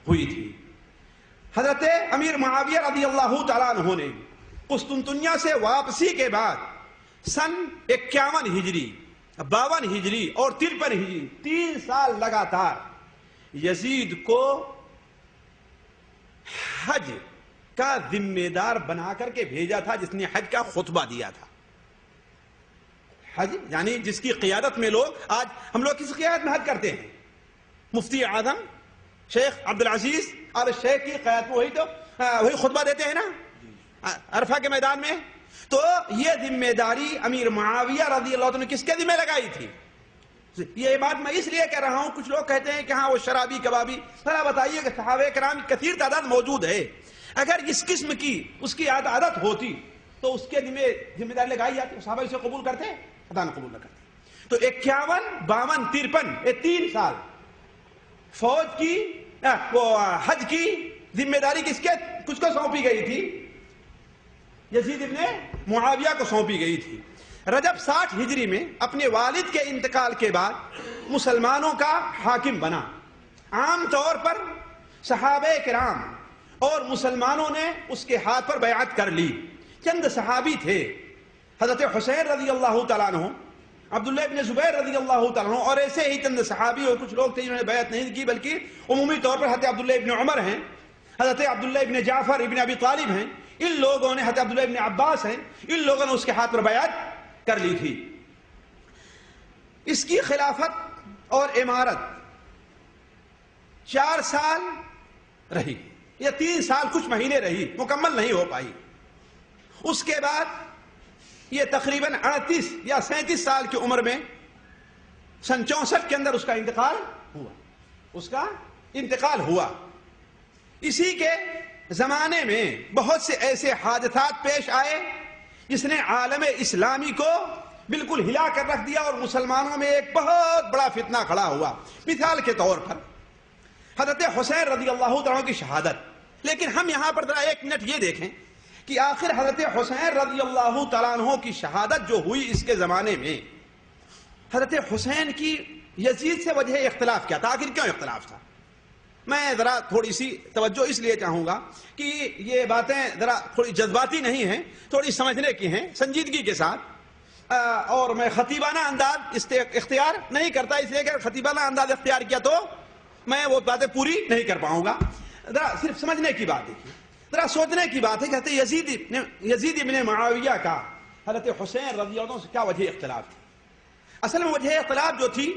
ہوئی تھی۔ حضرت امیر معاویہ رضی اللہ تعالیٰ عنہ نے قسطنطنیہ سے واپسی کے بعد سن 51 ہجری، 52 ہجری اور 53 ہجری 3 سال لگاتار یزید کو حج کا ذمہ دار بنا کر کے بھیجا تھا، جس نے حج کا خطبہ دیا تھا۔ حج یعنی جس کی قیادت میں لوگ، آج ہم لوگ کس قیادت میں حج کرتے ہیں؟ مفتی اعظم شیخ عبدالعزیز آل شیخ کی قیادت میں وہی خطبہ دیتے ہیں نا عرفہ کے میدان میں۔ تو یہ ذمہ داری امیر معاویہ رضی اللہ عنہ نے کس کے ذمہ لگائی تھی؟ یہ بات میں اس لیے کہہ رہا ہوں، کچھ لوگ کہتے ہیں کہ ہاں وہ شرابی کبابی، ذرا بتائیے کہ صحابہ کرام کی کثیر تعداد موجود ہے، اگر اس قسم کی اس کی عادت ہوتی تو اس کے ذمہ داری لگائی جاتی، صحابہ اسے قبول کرتے؟ خدا نہ قبول نہ کرتے۔ تو 51، 52، 53 یہ 3 سال فوج کی حج کی ذمہ داری کس کو سونپی گئی تھی؟ یزید ابن معاویہ کو سونپی گئی تھی۔ رجب 60 ہجری میں اپنے والد کے انتقال کے بعد مسلمانوں کا حاکم بنا۔ عام طور پر صحابہ کرام اور مسلمانوں نے اس کے ہاتھ پر بیعت کر لی۔ چند صحابی تھے، حضرت حسین رضی اللہ تعالیٰ عنہ، عبداللہ ابن زبیر رضی اللہ تعالیٰ عنہ، اور ایسے ہی چند صحابی اور کچھ لوگ تھے جنہوں نے بیعت نہیں کی، بلکہ عمومی طور پر حضرت عبداللہ ابن عمر ہیں، حضرت عبداللہ ابن جعفر ابن ابی طالب ہیں، ان لوگوں نے، حضرت عبداللہ ابن عباس ہیں، ان لوگوں نے اس کے ہاتھ پر بیعت کر لی تھی۔ اس کی خلافت اور امارت 4 سال رہی، یا 3 سال کچھ مہینے رہی، مکمل نہیں ہو پائی۔ اس کے بعد یہ تقریباً 38 یا 37 سال کی عمر میں سن 64 کے اندر اس کا انتقال ہوا۔ اسی کے زمانے میں بہت سے ایسے حادثات پیش آئے جس نے عالم اسلامی کو بالکل ہلا کر رکھ دیا، اور مسلمانوں میں ایک بہت بڑا فتنہ کھڑا ہوا۔ مثال کے طور پر حضرت حسین رضی اللہ تعالیٰ کی شہادت۔ لیکن ہم یہاں پر ذرا 1 منٹ یہ دیکھیں کہ آخر حضرت حسین رضی اللہ تعالیٰ عنہ کی شہادت جو ہوئی اس کے زمانے میں، حضرت حسین کی یزید سے وجہ اختلاف کیا تھا؟ آخر کیوں اختلاف تھا؟ میں ذرا تھوڑی سی توجہ اس لیے چاہوں گا کہ یہ باتیں ذرا تھوڑی جذباتی نہیں ہیں، تھوڑی سمجھنے کی ہیں، سنجیدگی کے ساتھ، اور میں خطیبانہ انداز اختیار نہیں کرتا، اس لیے کہ خطیبانہ انداز اختیار کیا تو میں وہ باتیں پوری نہیں کر پاؤں گا۔ ذرا صرف سمجھنے کی بات دیکھیے، ذرا سوچنے کی بات ہے کہ حضرت یزید ابن معاویہ کا حضرت حسین رضی اللہ عنہ سے کیا وجہ اختلاف تھی؟ اصل میں وجہ اختلاف جو تھی،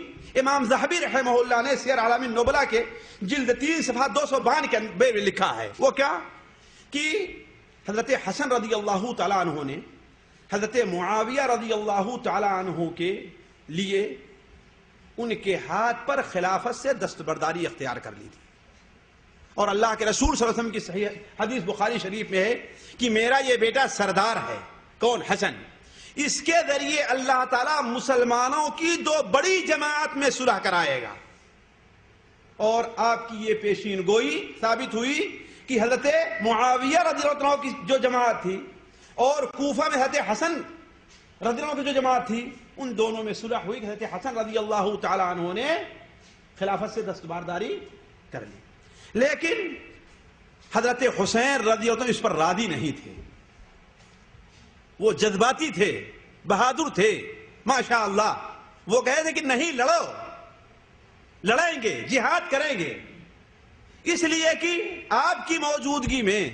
امام ذہبی رحمہ اللہ نے سیر اعلام النبلاء کے جلد 3 صفحہ 252 کے اندر لکھا ہے۔ وہ کیا کہ حضرت حسن رضی اللہ تعالیٰ عنہ نے حضرت معاویہ رضی اللہ تعالیٰ عنہ کے لیے ان کے ہاتھ پر خلافت سے دستبرداری اختیار کر لی تھی، اور اللہ کے رسول صلی اللہ علیہ وسلم کی صحیح حدیث بخاری شریف میں ہے کہ میرا یہ بیٹا سردار ہے، کون؟ حسن، اس کے ذریعے اللہ تعالیٰ مسلمانوں کی 2 بڑی جماعت میں صلح کرائے گا۔ اور آپ کی یہ پیشین گوئی ثابت ہوئی کہ حضرت معاویہ رضی اللہ عنہ کی جو جماعت تھی اور کوفہ میں حضرت حسن رضی اللہ عنہ کی جو جماعت تھی، ان دونوں میں صلح ہوئی کہ حضرت حسن رضی اللہ تعالیٰ عنہ نے خلافت سے دستبرداری کر لی۔ لیکن حضرت حسین رضی اللہ عنہ اس پر راضی نہیں تھے، وہ جذباتی تھے، بہادر تھے، ماشاءاللہ۔ وہ کہے تھے کہ نہیں، لڑیں گے، جہاد کریں گے، اس لیے کہ آپ کی موجودگی میں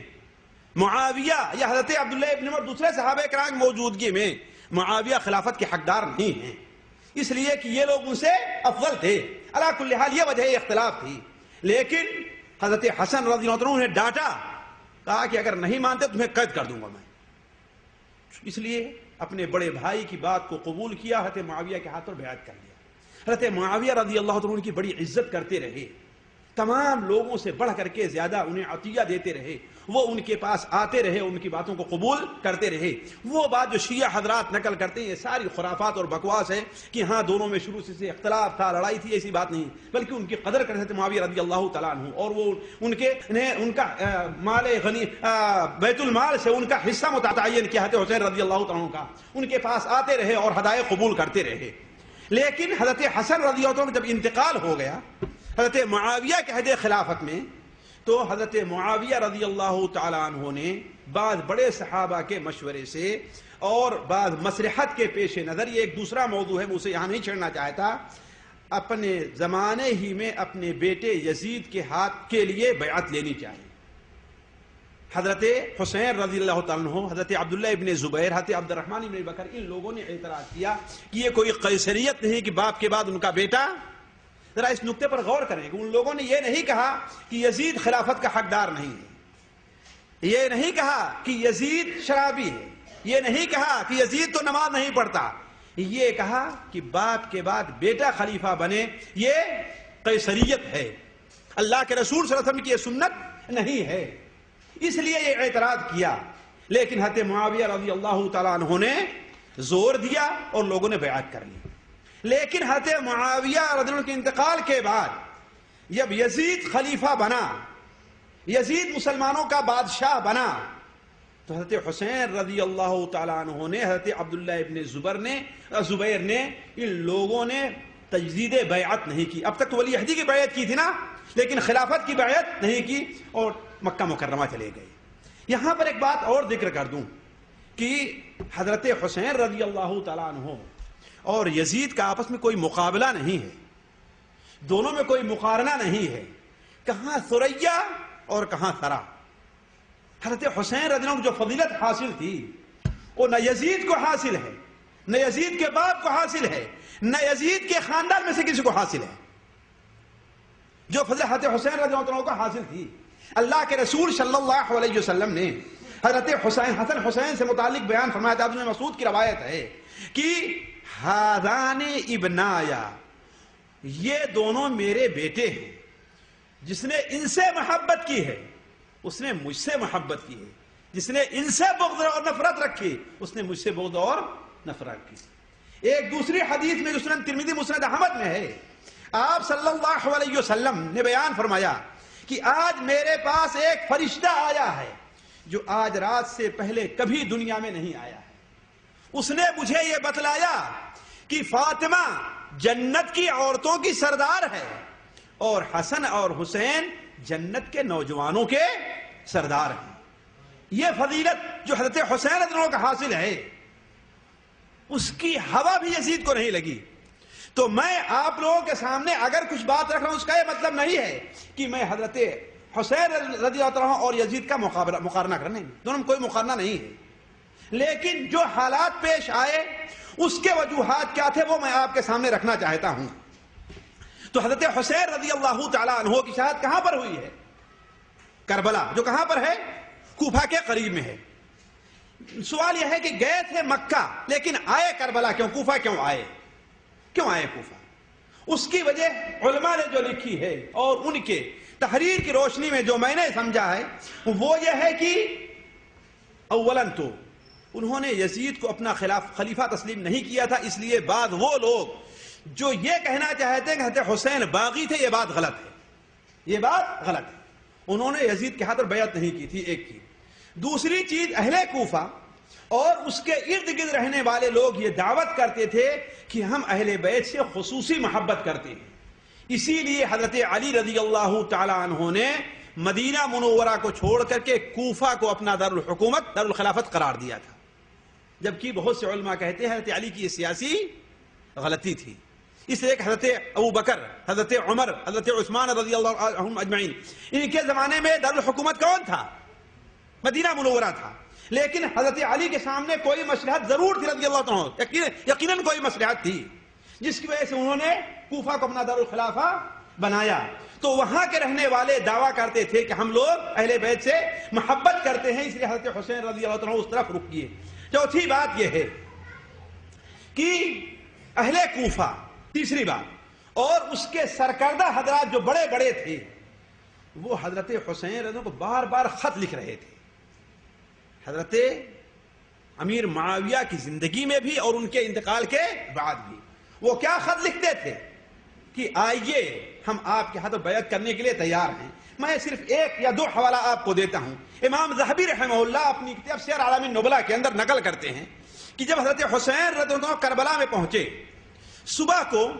معاویہ یا حضرت عبداللہ ابن عمر دوسرے صحابہ کرام کی موجودگی میں معاویہ خلافت کے حقدار نہیں ہیں، اس لیے کہ یہ لوگ ان سے افضل تھے۔ علی کل حال یہ وجہ اختلاف تھی۔ لیکن حضرت حسن رضی اللہ عنہ نے ڈانٹا، کہا کہ اگر نہیں مانتے تمہیں قید کر دوں گا میں۔ اس لیے اپنے بڑے بھائی کی بات کو قبول کیا، حضرت معاویہ کے ہاتھ پر بیعت کر لیا۔ حضرت معاویہ رضی اللہ عنہ کی بڑی عزت کرتے رہے، تمام لوگوں سے بڑھ کر کے زیادہ انہیں عطیہ دیتے رہے، وہ ان کے پاس آتے رہے، ان کی باتوں کو قبول کرتے رہے۔ وہ بات جو شیعہ حضرات نقل کرتے ہیں یہ ساری خرافات اور بکواس ہے کہ ہاں دونوں میں شروع سے اختلاف تھا، لڑائی تھی، ایسی بات نہیں، بلکہ ان کی قدر کرتے تھے معاویہ رضی اللہ تعالیٰ عنہ، اور وہ ان کا مال غنی بیت المال سے ان کا حصہ متعین کیا حضرت حسین رضی اللہ تعالیٰ عنہ کا، ان کے پاس آتے رہے اور ہدایت قبول کرتے رہے۔ لیکن حضرت حسن رضی اللہ عنہ جب انتقال ہو گیا حضرت معاویہ کے عہد خلافت میں، تو حضرت معاویہ رضی اللہ تعالیٰ عنہ نے بعض بڑے صحابہ کے مشورے سے اور بعض مصلحت کے پیش نظر، یہ ایک دوسرا موضوع ہے، میں اسے یہاں نہیں چھیڑنا چاہتا، اپنے زمانے ہی میں اپنے بیٹے یزید کے ہاتھ کے لیے بیعت لینی چاہیے۔ حضرت حسین رضی اللہ تعالیٰ عنہ، حضرت عبداللہ ابن زبیر، حضرت عبد الرحمن ابن بکر، ان لوگوں نے اعتراض کیا کہ یہ کوئی قیصریت نہیں کہ باپ کے بعد ان کا بیٹا۔ ذرا اس نقطے پر غور کریں کہ ان لوگوں نے یہ نہیں کہا کہ یزید خلافت کا حقدار نہیں ہے، یہ نہیں کہا کہ یزید شرابی ہے، یہ نہیں کہا کہ یزید تو نماز نہیں پڑھتا، یہ کہا کہ باپ کے بعد بیٹا خلیفہ بنے، یہ قیصریت ہے، اللہ کے رسول صلی اللہ علیہ وسلم کی یہ سنت نہیں ہے، اس لیے یہ اعتراض کیا۔ لیکن حضرت معاویہ رضی اللہ تعالیٰ عنہ نے زور دیا اور لوگوں نے بیعت کر لی۔ لیکن حضرت معاویہ رضی اللہ عنہ کے انتقال کے بعد جب یزید خلیفہ بنا، یزید مسلمانوں کا بادشاہ بنا، تو حضرت حسین رضی اللہ تعالیٰ عنہ نے، حضرت عبداللہ ابن زبیر نے، ان لوگوں نے تجدید بیعت نہیں کی۔ اب تک تو ولی عہدی کی بیعت کی تھی نا، لیکن خلافت کی بیعت نہیں کی اور مکہ مکرمہ چلے گئے۔ یہاں پر ایک بات اور ذکر کر دوں کہ حضرت حسین رضی اللہ تعالیٰ عنہ اور یزید کا آپس میں کوئی مقابلہ نہیں ہے، دونوں میں کوئی مقارنہ نہیں ہے، کہاں ثریا اور کہاں ثرا۔ حضرت حسین رضی اللہ عنہ کو جو فضیلت حاصل تھی وہ نہ یزید کو حاصل ہے، نہ یزید کے باپ کو حاصل ہے، نہ یزید کے خاندان میں سے کسی کو حاصل ہے۔ جو فضل حضرت حسین رضی اللہ عنہ کو حاصل تھی، اللہ کے رسول صلی اللہ علیہ وسلم نے حضرت حسن حسین سے متعلق بیان فرمایا تھا۔ ابن مسعود کی روایت ہے کہ ہذان ابنایا، یہ دونوں میرے بیٹے ہیں، جس نے ان سے محبت کی ہے اس نے مجھ سے محبت کی ہے، جس نے ان سے بغض اور نفرت رکھی اس نے مجھ سے بغض اور نفرت کی۔ ایک دوسری حدیث میں جو سنن ترمذی مسند احمد میں ہے، آپ صلی اللہ علیہ وسلم نے بیان فرمایا کہ آج میرے پاس ایک فرشتہ آیا ہے جو آج رات سے پہلے کبھی دنیا میں نہیں آیا ہے۔ اس نے مجھے یہ بتلایا کہ فاطمہ جنت کی عورتوں کی سردار ہے اور حسن اور حسین جنت کے نوجوانوں کے سردار ہیں۔ یہ فضیلت جو حضرت حسین رضی اللہ عنہ کا حاصل ہے، اس کی ہوا بھی یزید کو نہیں لگی۔ تو میں آپ لوگوں کے سامنے اگر کچھ بات رکھ رہا ہوں، اس کا یہ مطلب نہیں ہے کہ میں حضرت حسین رضی اللہ عنہ اور یزید کا مقارنہ کرنے، دونوں میں کوئی مقارنہ نہیں ہے، لیکن جو حالات پیش آئے اس کے وجوہات کیا تھے وہ میں آپ کے سامنے رکھنا چاہتا ہوں۔ تو حضرت حسین رضی اللہ تعالیٰ عنہ کی شہادت کہاں پر ہوئی ہے؟ کربلا، جو کہاں پر ہے؟ کوفہ کے قریب میں ہے۔ سوال یہ ہے کہ گئے تھے مکہ لیکن آئے کربلا کیوں؟ کوفہ کیوں آئے؟ کیوں آئے کوفہ؟ اس کی وجہ علماء نے جو لکھی ہے اور ان کے تحریر کی روشنی میں جو میں نے سمجھا ہے وہ یہ ہے کہ اولاً تو انہوں نے یزید کو اپنا خلیفہ تسلیم نہیں کیا تھا، اس لیے بعد وہ لوگ جو یہ کہنا چاہتے ہیں کہ حضرت حسین باغی تھے، یہ بات غلط ہے، یہ بات غلط ہے۔ انہوں نے یزید کے ہاتھ پر بیعت نہیں کی تھی، ایک کی۔ دوسری چیز، اہل کوفہ اور اس کے ارد گرد رہنے والے لوگ یہ دعوت کرتے تھے کہ ہم اہل بیت سے خصوصی محبت کرتے ہیں، اسی لیے حضرت علی رضی اللہ تعالی عنہ نے مدینہ منورہ کو چھوڑ کر کے کوفہ کو اپنا دارالحکومت، دارالخلافت قرار دیا تھا، جبکہ بہت سے علماء کہتے ہیں حضرت علی کی یہ سیاسی غلطی تھی، اس لیے کہ حضرت ابو بکر، حضرت عمر، حضرت عثمان رضی اللہ عنہم اجمعین، ان کے زمانے میں دارالحکومت کون تھا؟ مدینہ منورہ تھا، لیکن حضرت علی کے سامنے کوئی مصلحت ضرور تھی رضی اللہ عنہ، یقیناً کوئی مصلحت تھی جس کی وجہ سے انہوں نے کوفہ کو اپنا دارالخلافہ بنایا۔ تو وہاں کے رہنے والے دعویٰ کرتے تھے کہ ہم لوگ اہل بیت سے محبت کرتے ہیں، اس لیے حضرت حسین رضی اللہ عنہ اس طرف رخ کیے۔ چوتھی بات یہ ہے کہ اہل کوفہ، تیسری بات، اور اس کے سرکردہ حضرات جو بڑے بڑے تھے وہ حضرت حسین رضی اللہ عنہ کو بار بار خط لکھ رہے تھے، حضرت امیر معاویہ کی زندگی میں بھی اور ان کے انتقال کے بعد بھی۔ وہ کیا خط لکھتے تھے کہ آئیے ہم آپ کے ہاتھ بیعت کرنے کے لیے تیار ہیں۔ میں صرف ایک یا دو حوالہ آپ کو دیتا ہوں۔ امام ذہبی رحمہ اللہ اپنی کتاب سیر اعلام النبلاء کے اندر نقل کرتے ہیں کہ جب حضرت حسین رضی اللہ عنہ کربلا میں پہنچے، صبح کو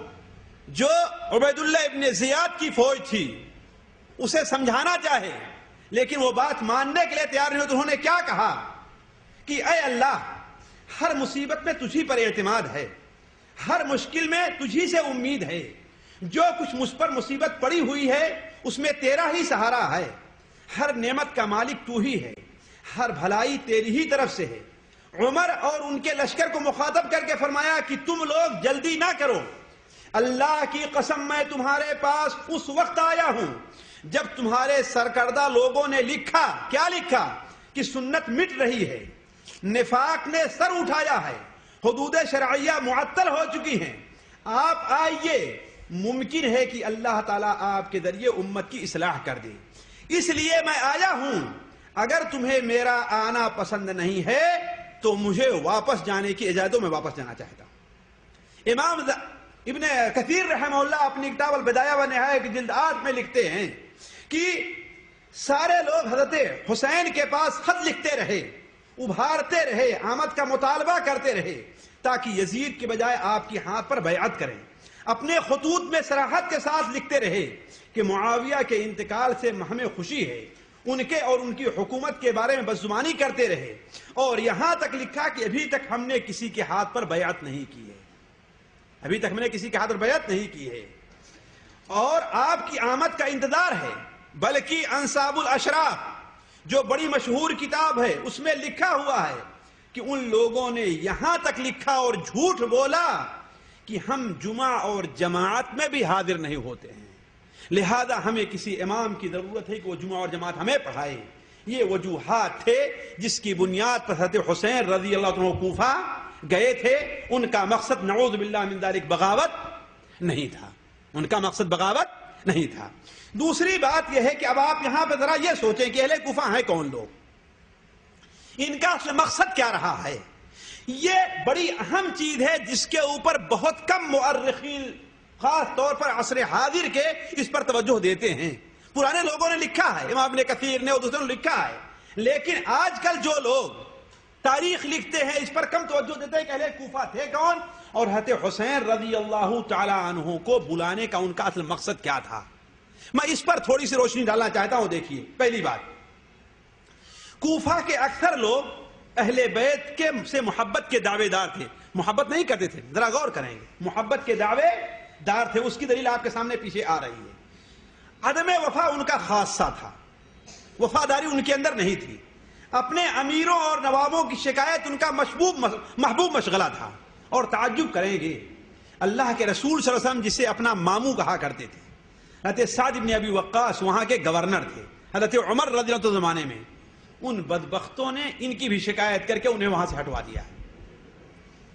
جو عبیداللہ ابن زیاد کی فوج تھی اسے سمجھانا چاہے لیکن وہ بات ماننے کے لیے تیار نہیں ہوئی، تو انہوں نے کیا کہا کہ اے اللہ، ہر مصیبت میں تجھی پر اعتماد ہے، ہر مشکل میں تجھی سے امید ہے، جو کچھ مجھ پر مصیبت پڑی ہوئی ہے اس میں تیرا ہی سہارا ہے، ہر نعمت کا مالک تو ہی ہے، ہر بھلائی تیری ہی طرف سے ہے۔ عمر اور ان کے لشکر کو مخاطب کر کے فرمایا کہ تم لوگ جلدی نہ کرو، اللہ کی قسم میں تمہارے پاس اس وقت آیا ہوں جب تمہارے سرکردہ لوگوں نے لکھا، کیا لکھا؟ کہ سنت مٹ رہی ہے، نفاق نے سر اٹھایا ہے، حدود شرعیہ معطل ہو چکی ہیں. آپ آئیے، ممکن ہے کہ اللہ تعالیٰ آپ کے ذریعے امت کی اصلاح کر دے. اس لیے میں آیا ہوں. اگر تمہیں میرا آنا پسند نہیں ہے تو مجھے واپس جانے کی اجازت دو، میں واپس جانا چاہتا ہوں. امام ابن کثیر رحمہ اللہ اپنی کتاب البدایہ و نہایہ کی جلد 8 میں لکھتے ہیں کہ سارے لوگ حضرت حسین کے پاس خط لکھتے رہے، ابھارتے رہے، آمد کا مطالبہ کرتے رہے تاکہ یزید کے بجائے آپ کی ہاتھ پر بیعت کریں. اپنے خطوط میں صراحت کے ساتھ لکھتے رہے کہ معاویہ کے انتقال سے ہمیں خوشی ہے. ان کے اور ان کی حکومت کے بارے میں بدزبانی کرتے رہے اور یہاں تک لکھا کہ ابھی تک ہم نے کسی کے ہاتھ پر بیعت نہیں کی ہے. ابھی تک ہم نے کسی کے ہاتھ پر بیعت نہیں کی ہے اور آپ کی آمد کا انتظار ہے. بلکہ انصاب الاشراف جو بڑی مشہور کتاب ہے اس میں لکھا ہوا ہے کہ ان لوگوں نے یہاں تک لکھا اور جھوٹ بولا کہ ہم جمعہ اور جماعت میں بھی حاضر نہیں ہوتے ہیں، لہذا ہمیں کسی امام کی ضرورت ہے کہ وہ جمعہ اور جماعت ہمیں پڑھائے. یہ وجوہات تھے جس کی بنیاد پر حضرت حسین رضی اللہ عنہ کوفہ گئے تھے. ان کا مقصد نعوذ باللہ من ذالک بغاوت نہیں تھا، ان کا مقصد بغاوت نہیں تھا. دوسری بات یہ ہے کہ اب آپ یہاں پہ ذرا یہ سوچیں کہ اہل کوفہ ہیں کون لوگ، ان کا اصل مقصد کیا رہا ہے. یہ بڑی اہم چیز ہے جس کے اوپر بہت کم مؤرخین خاص طور پر عصر حاضر کے اس پر توجہ دیتے ہیں. پرانے لوگوں نے لکھا ہے، امام ابن کثیر نے اور دوسروں نے لکھا ہے، لیکن آج کل جو لوگ تاریخ لکھتے ہیں اس پر کم توجہ دیتے ہیں کہ اہل کوفہ تھے کون اور حضرت حسین رضی اللہ تعالی عنہ کو بلانے کا ان کا اصل مقصد کیا تھا. میں اس پر تھوڑی سی روشنی ڈالنا چاہتا ہوں. دیکھیے، پہلی بات، کوفہ کے اکثر لوگ اہل بیت کے سے محبت کے دعوے دار تھے، محبت نہیں کرتے تھے. ذرا غور کریں گے، محبت کے دعوے دار تھے. اس کی دلیل آپ کے سامنے پیچھے آ رہی ہے. عدم وفا ان کا خاصہ تھا، وفاداری ان کے اندر نہیں تھی. اپنے امیروں اور نوابوں کی شکایت ان کا محبوب مشغلہ تھا. اور تعجب کریں گے، اللہ کے رسول صلی اللہ علیہ وسلم جسے اپنا ماموں کہا کرتے تھے، حضرت سعد بن ابی وقاص وہاں کے گورنر تھے، حضرت عمر رضی اللہ عنہ زمانے میں، ان بدبختوں نے ان کی بھی شکایت کر کے انہیں وہاں سے ہٹوا دیا.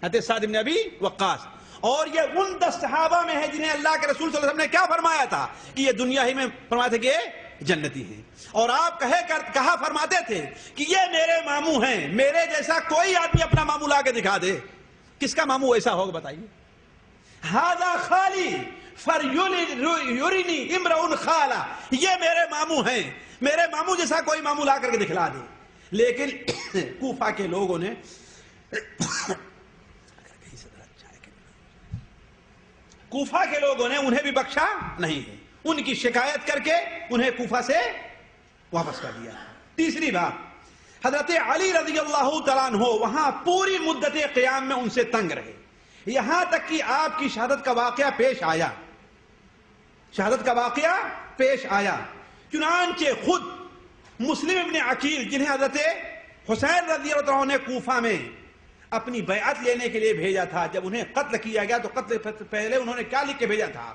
حضرت سعد بن ابی وقاص، اور یہ ان 10 صحابہ میں ہے جنہیں اللہ کے رسول صلی اللہ علیہ وسلم نے کیا فرمایا تھا کہ یہ دنیا ہی میں فرمایا تھا کہ یہ جنتی ہیں. اور آپ کہا فرماتے تھے کہ یہ میرے ماموں ہیں، میرے جیسا کوئی آدمی اپنا ماموں لا کے دکھا دے. کس کا ماموں ایسا ہوگا بتائیے؟ ہذا خالی فریرینی امرؤ خالا، یہ میرے ماموں ہیں، میرے ماموں جیسا کوئی ماموں لا کر کے دکھلا دے. لیکن کوفہ کے لوگوں نے انہیں بھی بخشا نہیں ہے، ان کی شکایت کر کے انہیں کوفہ سے واپس کر دیا. تیسری بات، حضرت علی رضی اللہ تعالیٰ عنہ وہاں پوری مدت قیام میں ان سے تنگ رہے، یہاں تک کہ آپ کی شہادت کا واقعہ پیش آیا. چنانچہ خود مسلم ابن عقیل جنہیں حضرت حسین رضی اللہ عنہ نے کوفہ میں اپنی بیعت لینے کے لیے بھیجا تھا، جب انہیں قتل کیا گیا تو قتل پہلے انہوں نے کیا لکھ کے بھیجا تھا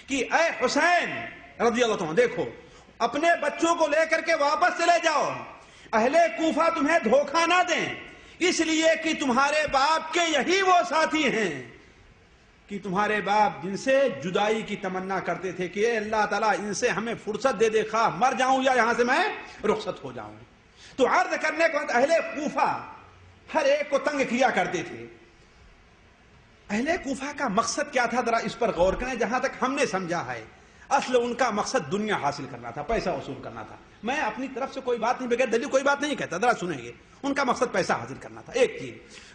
کہ اے حسین رضی اللہ عنہ، دیکھو اپنے بچوں کو لے کر کے واپس چلے جاؤ، اہل کوفہ تمہیں دھوکہ نہ دیں، اس لیے کہ تمہارے باپ کے یہی وہ ساتھی ہیں کہ تمہارے باپ جن سے جدائی کی تمنا کرتے تھے کہ اے اللہ تعالیٰ ان سے ہمیں فرصت دے دے، خواہ مر جاؤں یا یہاں سے میں رخصت ہو جاؤں. تو عرض کرنے کے بعد اہل کوفہ ہر ایک کو تنگ کیا کرتے تھے. اہل کوفہ کا مقصد کیا تھا، ذرا اس پر غور کریں. جہاں تک ہم نے سمجھا ہے اصل ان کا مقصد دنیا حاصل کرنا تھا، پیسہ وصول کرنا تھا. میں اپنی طرف سے کوئی بات نہیں، بغیر دلیل کوئی بات نہیں کہتا، ذرا سنیں گے. ان کا مقصد پیسہ حاصل کرنا تھا، ایک چیز.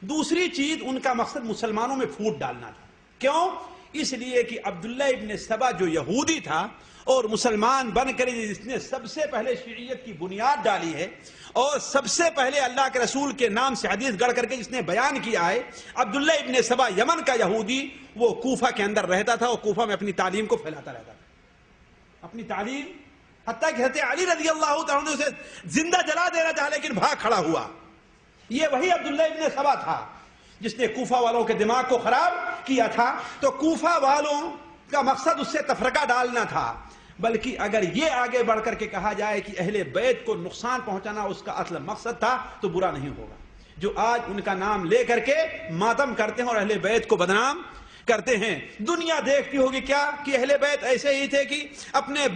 دوسری چیز، ان کا مقصد مسلمانوں میں پھوٹ ڈالنا تھا. کیوں؟ اس لیے کہ عبداللہ ابن سبا جو یہودی تھا اور مسلمان بن کر جس نے سب سے پہلے شیعیت کی بنیاد ڈالی ہے اور سب سے پہلے اللہ کے رسول کے نام سے حدیث گڑھ کر کے جس نے بیان کیا ہے، عبداللہ ابن سبا یمن کا یہودی، وہ کوفہ کے اندر رہتا تھا اور کوفہ میں اپنی تعلیم کو پھیلاتا رہتا تھا. اپنی تعلیم، حتیٰ کہ حضرت علی رضی اللہ تعالیٰ عنہ اسے زندہ جلا دینا چاہا لیکن بھاگ کھڑا ہوا. یہ وہی عبداللہ ابن سبا تھا جس نے کوفہ والوں کے دماغ کو خراب کیا تھا. تو کوفہ والوں کا مقصد اس سے تفرقہ ڈالنا تھا، بلکہ اگر یہ آگے بڑھ کر کے کہا جائے کہ اہل بیت کو نقصان پہنچانا اس کا اصل مقصد تھا تو برا نہیں ہوگا. جو آج ان کا نام لے کر کے ماتم کرتے ہیں اور اہل بیت کو بدنام کرتے ہیں. دنیا دیکھتی ہوگی کیا کہ اہل بیت ایسے ہی تھے کہ اپنے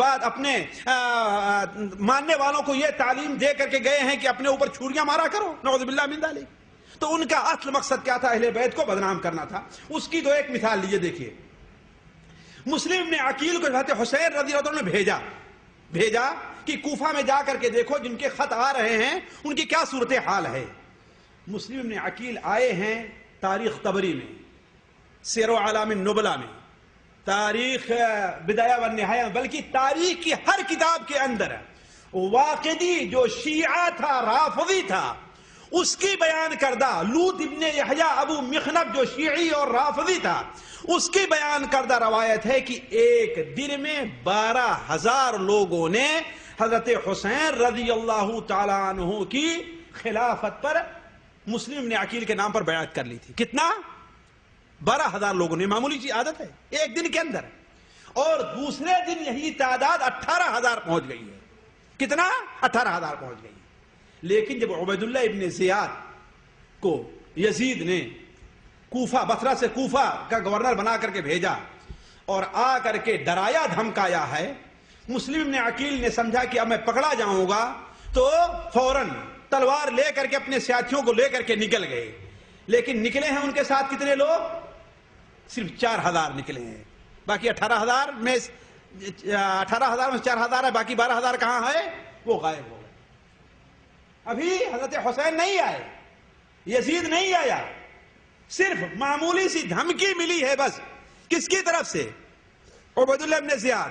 ماننے والوں کو یہ تعلیم دے کر کے گئے ہیں کہ اپنے اوپر چھریاں مارا کرو، نعوذ باللہ من ذالک. تو ان کا اصل مقصد کیا تھا؟ اہل بیت کو بدنام کرنا تھا. اس کی تو ایک مثال لیجئے، دیکھیے مسلم نے عقیل کو حضرت حسین رضی اللہ عنہ نے بھیجا کہ کوفہ میں جا کر کے دیکھو جن کے خط آ رہے ہیں ان کی کیا صورتحال ہے. مسلم نے عقیل آئے ہیں تاریخ طبری میں، سیر و اعلام النبلا میں، تاریخ بدایہ و نہایہ، بلکہ تاریخ کی ہر کتاب کے اندر واقدی جو شیعہ تھا، رافضی تھا، اس کی بیان کردہ لوط ابن یحییٰ ابو مخنب جو شیعی اور رافضی تھا، اس کی بیان کردہ روایت ہے کہ ایک دن میں 12,000 لوگوں نے حضرت حسین رضی اللہ تعالیٰ عنہ کی خلافت پر مسلم نے عقیل کے نام پر بیعت کر لی تھی. کتنا؟ 12,000 لوگوں نے. معمولی سی عادت ہے ایک دن کے اندر. اور دوسرے دن یہی تعداد 18,000 پہنچ گئی ہے. کتنا؟ 18,000 پہنچ گئی. لیکن جب عبیداللہ ابن زیاد کو یزید نے کوفہ، بصرہ سے کوفہ کا گورنر بنا کر کے بھیجا اور آ کر کے ڈرایا دھمکایا ہے، مسلم نے عقیل نے سمجھا کہ اب میں پکڑا جاؤں گا، تو فوراً تلوار لے کر کے اپنے ساتھیوں کو لے کر کے نکل گئے. لیکن نکلے ہیں ان کے ساتھ کتنے لوگ؟ صرف 4,000 نکلے ہیں. باقی 18,000 میں 4,000 ہے، باقی 12,000 کہاں ہے؟ وہ غائب ہو گئے. ابھی حضرت حسین نہیں آئے، یزید نہیں آیا، صرف معمولی سی دھمکی ملی ہے بس. کس کی طرف سے؟ عبیداللہ ابن زیاد.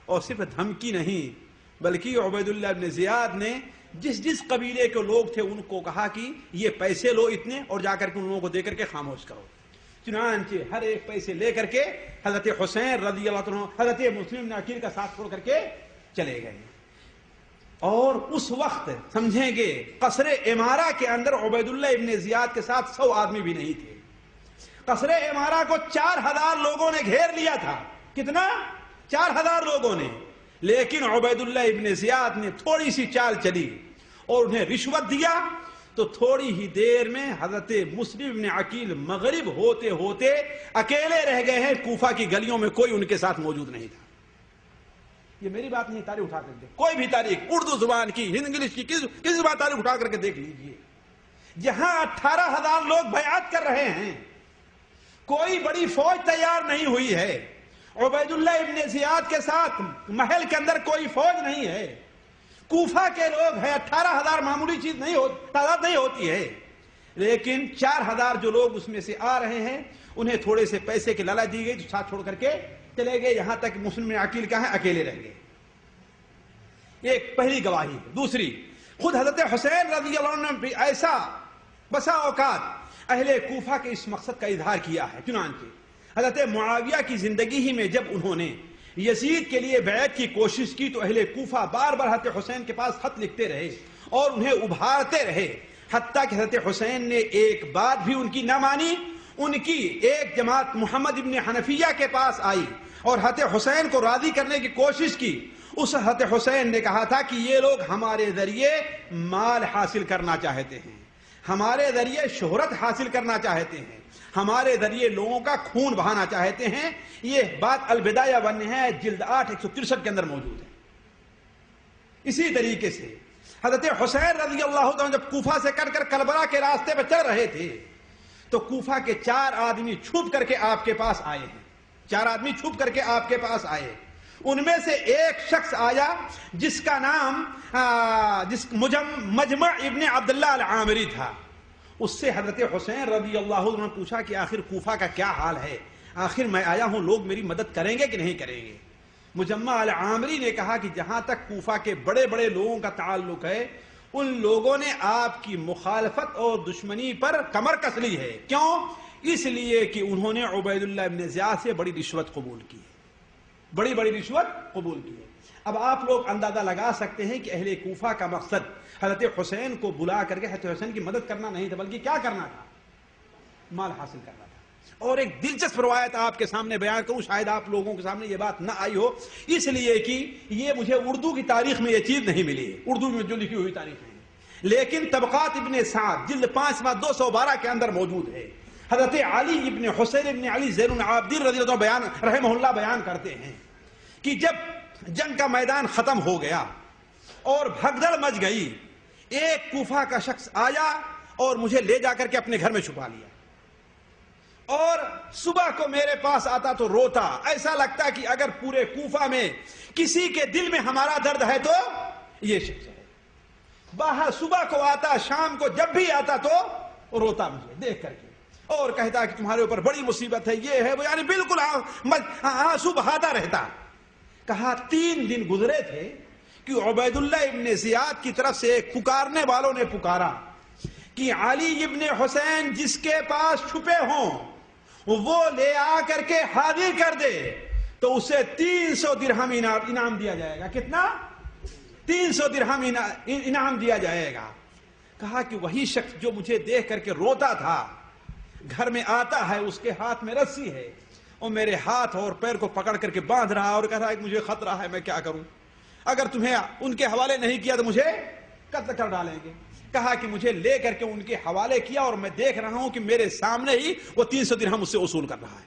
اور صرف دھمکی نہیں بلکہ عبیداللہ ابن زیاد نے جس قبیلے کے لوگ تھے ان کو کہا کہ یہ پیسے لو اتنے اور جا کر کے ان لوگوں کو دے کر کے خاموش کرو. چنانچہ ہر ایک پیسے لے کر کے حضرت حسین رضی اللہ عنہ حضرت مسلم نے عقیل کا ساتھ چھوڑ کر کے چلے گئے. اور اس وقت سمجھیں گے قصر امارہ کے اندر عبیداللہ ابن زیاد کے ساتھ 100 آدمی بھی نہیں تھے. قصر امارہ کو 4,000 لوگوں نے گھیر لیا تھا. کتنا؟ 4,000 لوگوں نے. لیکن عبیداللہ ابن زیاد نے تھوڑی سی چال چلی اور انہیں رشوت دیا تو تھوڑی ہی دیر میں حضرت مسلم ابن عقیل مغرب ہوتے ہوتے اکیلے رہ گئے ہیں. کوفہ کی گلیوں میں کوئی ان کے ساتھ موجود نہیں تھا. یہ میری بات نہیں، تاریخ اٹھا کر کے کوئی بھی تاریخ، اردو زبان کی، انگلش کی، کس زبان تاریخ اٹھا کر کے دیکھ لیجئے. جہاں 18,000 لوگ بیعت کر رہے ہیں، کوئی بڑی فوج تیار نہیں ہوئی ہے. عبیداللہ ابن زیاد کے ساتھ محل کے اندر کوئی فوج نہیں ہے. کوفہ کے لوگ ہیں، 18,000 معمولی چیز نہیں تعداد نہیں ہوتی ہے. لیکن 4,000 جو لوگ اس میں سے آ رہے ہیں انہیں تھوڑے سے پیسے کی لالچ دی گئی تو ساتھ چھوڑ کر کے چلے گئے. یہاں تک مسلم عقیل کا ہے اکیلے رہ گئے. ایک پہلی گواہی ہے. دوسری، خود حضرت حسین رضی اللہ عنہ نے بھی ایسا بسا اوقات اہل کوفہ کے اس مقصد کا اظہار کیا ہے. چنانچہ حضرت معاویہ کی زندگی ہی میں جب انہوں نے یزید کے لیے بیعت کی کوشش کی تو اہل کوفہ بار بار حضرت حسین کے پاس خط لکھتے رہے اور انہیں ابھارتے رہے، حتیٰ کہ حضرت حسین نے ایک بات بھی ان کی نہ مانی. ان کی ایک جماعت محمد ابن حنفیہ کے پاس آئی اور حضرت حسین کو راضی کرنے کی کوشش کی. اس حضرت حسین نے کہا تھا کہ یہ لوگ ہمارے ذریعے مال حاصل کرنا چاہتے ہیں، ہمارے ذریعے شہرت حاصل کرنا چاہتے ہیں، ہمارے ذریعے لوگوں کا خون بہانا چاہتے ہیں. یہ بات البدایہ والنہایہ جلد 8 163 کے اندر موجود ہے. اسی طریقے سے حضرت حسین رضی اللہ عنہ جب کوفہ سے کٹ کر کربلا کے راستے پہ چل رہے تھے تو کوفہ کے 4 آدمی چھپ کر کے آپ کے پاس آئے ہیں. 4 آدمی چھپ کر کے آپ کے پاس آئے. ان میں سے ایک شخص آیا جس کا نام مجمع ابن عبداللہ العامری تھا. اس سے حضرت حسین رضی اللہ عنہ نے پوچھا کہ آخر کوفہ کا کیا حال ہے، آخر میں آیا ہوں، لوگ میری مدد کریں گے کہ نہیں کریں گے؟ مجمع العامری نے کہا کہ جہاں تک کوفہ کے بڑے بڑے لوگوں کا تعلق ہے ان لوگوں نے آپ کی مخالفت اور دشمنی پر کمر کس لی ہے. کیوں؟ اس لیے کہ انہوں نے عبیداللہ ابن زیاد سے بڑی رشوت قبول کی ہے، بڑی رشوت قبول کی ہے. اب آپ لوگ اندازہ لگا سکتے ہیں کہ اہل کوفہ کا مقصد حضرت حسین کو بلا کر کے حضرت حسین کی مدد کرنا نہیں تھا، بلکہ کیا کرنا تھا؟ مال حاصل کرنا تھا. اور ایک دلچسپ روایت آپ کے سامنے بیان کروں، شاید آپ لوگوں کے سامنے یہ بات نہ آئی ہو، اس لیے کہ یہ مجھے اردو کی تاریخ میں یہ چیز نہیں ملی ہے، اردو میں جو لکھی ہوئی تاریخ ہے. لیکن طبقات ابن سعد جلد 5 صفحہ 212 کے اندر موجود ہے. حضرت علی ابن حسین ابن علی زین العابدین رضی اللہ عنہ رحمہ اللہ بیان کرتے ہیں کہ جب جنگ کا میدان ختم ہو گیا اور بھگدڑ مچ گئی، ایک کوفہ کا شخص آیا اور مجھے لے جا کر کے اپنے گھر میں چھپا لیا، اور صبح کو میرے پاس آتا تو روتا. ایسا لگتا کہ اگر پورے کوفہ میں کسی کے دل میں ہمارا درد ہے تو یہ شخص ہے. باہر صبح کو آتا، شام کو جب بھی آتا تو روتا مجھے دیکھ کر کے، اور کہتا کہ تمہارے اوپر بڑی مصیبت ہے، یہ ہے وہ، یعنی بالکل آنسو بہاتا رہتا. کہا 3 دن گزرے تھے کہ عبید اللہ ابن زیاد کی طرف سے ایک پکارنے والوں نے پکارا کہ علی ابن حسین جس کے پاس چھپے ہوں وہ لے آ کر کے حاضر کر دے تو اسے 300 درہم انعام دیا جائے گا. کتنا؟ 300 درہم انعام دیا جائے گا. کہا کہ وہی شخص جو مجھے دیکھ کر کے روتا تھا گھر میں آتا ہے، اس کے ہاتھ میں رسی ہے اور میرے ہاتھ اور پیر کو پکڑ کر کے باندھ رہا اور کہہ رہا ہے کہ مجھے خطرہ ہے، میں کیا کروں، اگر تمہیں ان کے حوالے نہیں کیا تو مجھے قتل کر ڈالیں گے. کہا کہ مجھے لے کر کے ان کے حوالے کیا اور میں دیکھ رہا ہوں کہ میرے سامنے ہی وہ 300 درہم مجھ سے وصول کر رہا ہے.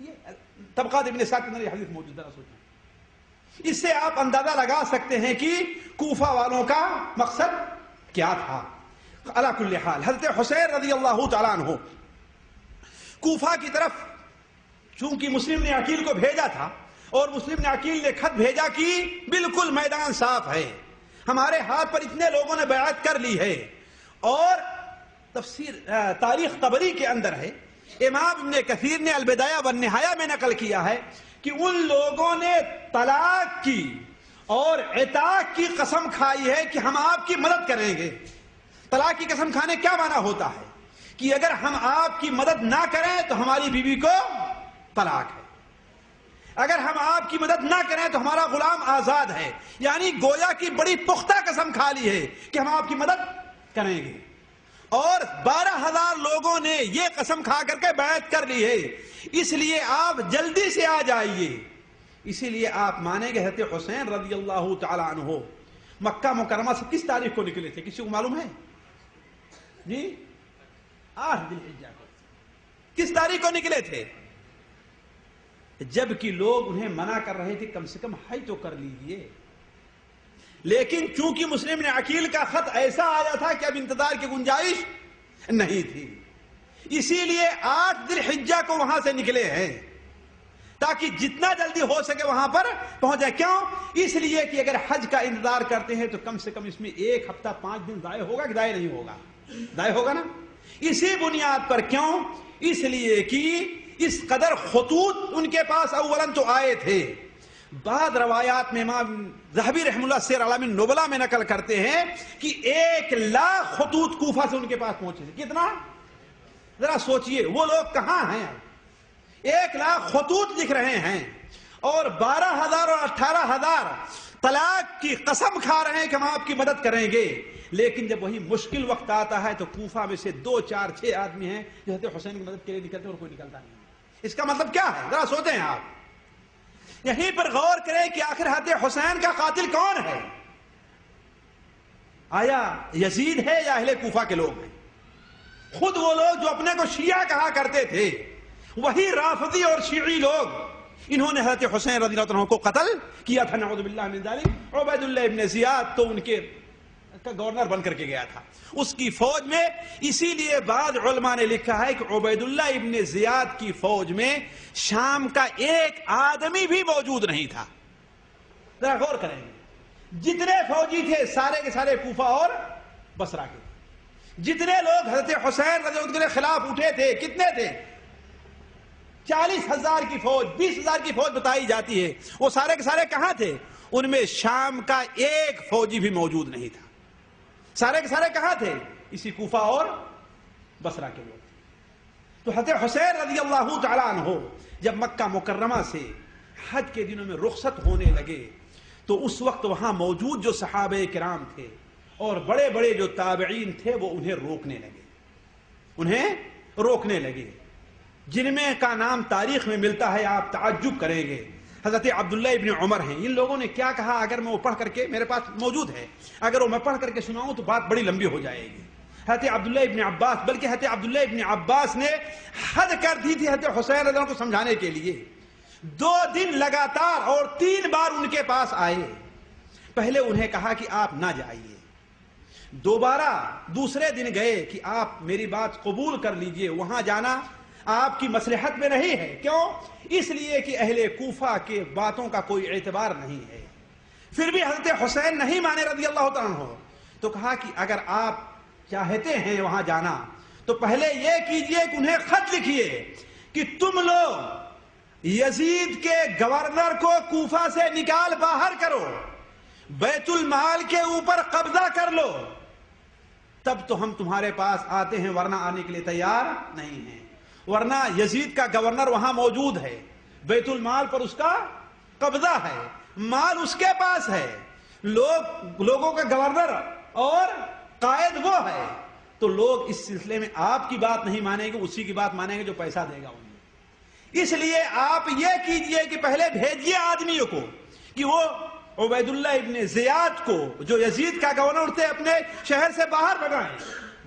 یہ طبقات ابن سعد کے اندر یہ حدیث موجود ہے. سوچیں، اس سے آپ اندازہ لگا سکتے ہیں کہ کوفہ والوں کا مقصد کیا تھا. علی کل حال حضرت حسین رضی اللہ تعالیٰ عنہ کوفہ کی طرف چونکہ مسلم نے عقیل کو بھیجا تھا اور مسلم نے عقیل نے خط بھیجا کہ بالکل میدان صاف ہے، ہمارے ہاتھ پر اتنے لوگوں نے بیعت کر لی ہے. اور تفسیر تاریخ طبری کے اندر ہے، امام ابن کثیر نے البدایہ والنہایہ میں نقل کیا ہے کہ ان لوگوں نے طلاق کی اور عتاق کی قسم کھائی ہے کہ ہم آپ کی مدد کریں گے. طلاق کی قسم کھانے کیا معنی ہوتا ہے کہ اگر ہم آپ کی مدد نہ کریں تو ہماری بیوی کو طلاق ہے، اگر ہم آپ کی مدد نہ کریں تو ہمارا غلام آزاد ہے. یعنی گویا کی بڑی پختہ قسم کھا لی ہے کہ ہم آپ کی مدد کریں گے. اور 12,000 لوگوں نے یہ قسم کھا کر کے بیعت کر لی ہے، اس لیے آپ جلدی سے آ جائیے. اسی لیے آپ مانیں گے حضرت حسین رضی اللہ تعالی عنہ مکہ مکرمہ سے کس تاریخ کو نکلے تھے؟ کسی کو معلوم ہے؟ جی 8 ذی الحجہ کو. کس تاریخ کو نکلے تھے؟ جبکہ لوگ انہیں منع کر رہے تھے کم سے کم حج تو کر لیجیے، لیکن چونکہ مسلم نے عقیل کا خط ایسا آیا تھا کہ اب انتظار کی گنجائش نہیں تھی، اسی لیے 8 ذی الحجہ کو وہاں سے نکلے ہیں تاکہ جتنا جلدی ہو سکے وہاں پر پہنچ جائے. کیوں؟ اس لیے کہ اگر حج کا انتظار کرتے ہیں تو کم سے کم اس میں 1 ہفتہ 5 دن ضائع ہوگا کہ ضائع نہیں ہوگا؟ ضائع ہوگا نا. اسی بنیاد پر کیوں؟ اس لیے کہ اس قدر خطوط ان کے پاس اولاً تو آئے تھے. بعض روایات میں امام ذہبی رحم اللہ سیر اعلام النبلاء میں نقل کرتے ہیں کہ 1,00,000 خطوط کوفہ سے ان کے پاس پہنچے تھے. کتنا؟ ذرا سوچئے وہ لوگ کہاں ہیں؟ 1,00,000 خطوط لکھ رہے ہیں اور 12,000 اور 18,000 طلاق کی قسم کھا رہے ہیں کہ ہم آپ کی مدد کریں گے. لیکن جب وہی مشکل وقت آتا ہے تو کوفہ میں سے 2 4 6 آدمی ہیں جو حضرت حسین کی مدد کے لیے نکلتے ہیں اور کوئی نکلتا نہیں. اس کا مطلب کیا ہے؟ ذرا سوچیں آپ. یہیں پر غور کریں کہ آخر حضرت حسین کا قاتل کون ہے؟ آیا یزید ہے یا اہل کوفہ کے لوگ ہیں؟ خود وہ لوگ جو اپنے کو شیعہ کہا کرتے تھے، وہی رافضی اور شیعی لوگ، انہوں نے حضرت حسین رضی اللہ عنہ کو قتل کیا تھا. نعوذ باللہ من ذلک. عبید اللہ ابن زیاد تو ان کے گورنر بن کر کے گیا تھا اس کی فوج میں. اسی لیے بعض علماء نے لکھا ہے کہ عبید اللہ ابن زیاد کی فوج میں شام کا ایک آدمی بھی موجود نہیں تھا. ذرا غور کریں گے، جتنے فوجی تھے سارے کے سارے کوفہ اور بصرہ کے. جتنے لوگ حضرت حسین رضی اللہ عنہ کے خلاف اٹھے تھے کتنے تھے؟ 40,000 کی فوج، 20,000 کی فوج بتائی جاتی ہے. وہ سارے کے سارے کہاں تھے؟ ان میں شام کا ایک فوجی بھی موجود نہیں تھا. سارے کے سارے کہاں تھے؟ اسی کوفہ اور بصرہ کے لوگ. تو حضرت حسین رضی اللہ تعالیٰ عنہ جب مکہ مکرمہ سے حج کے دنوں میں رخصت ہونے لگے تو اس وقت وہاں موجود جو صحابہ کرام تھے اور بڑے بڑے جو تابعین تھے وہ انہیں روکنے لگے. جن میں کا نام تاریخ میں ملتا ہے، آپ تعجب کریں گے. حضرت عبداللہ ابن عمر ہیں. ان لوگوں نے کیا کہا اگر میں وہ پڑھ کر کے, میرے پاس موجود ہے, اگر وہ میں پڑھ کر کے سناؤں تو بات بڑی لمبی ہو جائے گی. حضرت عبداللہ ابن عباس, بلکہ حضرت عبداللہ ابن عباس نے حد کر دی تھی حضرت حسین رضی اللہ عنہ کو سمجھانے کے لیے. 2 دن لگاتار اور 3 بار ان کے پاس آئے. پہلے انہیں کہا کہ آپ نہ جائیے, دوبارہ دوسرے دن گئے کہ آپ میری بات قبول کر لیجئے, وہاں جانا آپ کی مصلحت میں نہیں ہے. کیوں؟ اس لیے کہ اہل کوفہ کے باتوں کا کوئی اعتبار نہیں ہے. پھر بھی حضرت حسین نہیں مانے رضی اللہ تعالیٰ عنہ. تو کہا کہ اگر آپ چاہتے ہیں وہاں جانا تو پہلے یہ کیجئے کہ انہیں خط لکھیے کہ تم لوگ یزید کے گورنر کو کوفہ سے نکال باہر کرو, بیت المال کے اوپر قبضہ کر لو, تب تو ہم تمہارے پاس آتے ہیں, ورنہ آنے کے لیے تیار نہیں ہیں. ورنہ یزید کا گورنر وہاں موجود ہے, بیت المال پر اس کا قبضہ ہے, مال اس کے پاس ہے, لوگوں کا گورنر اور قائد وہ ہے, تو لوگ اس سلسلے میں آپ کی بات نہیں مانیں گے, اسی کی بات مانیں گے جو پیسہ دے گا انہیں. اس لیے آپ یہ کیجئے کہ پہلے بھیجئے آدمیوں کو کہ وہ عبید اللہ ابن زیاد کو جو یزید کا گورنر تھے اپنے شہر سے باہر بھگائیں,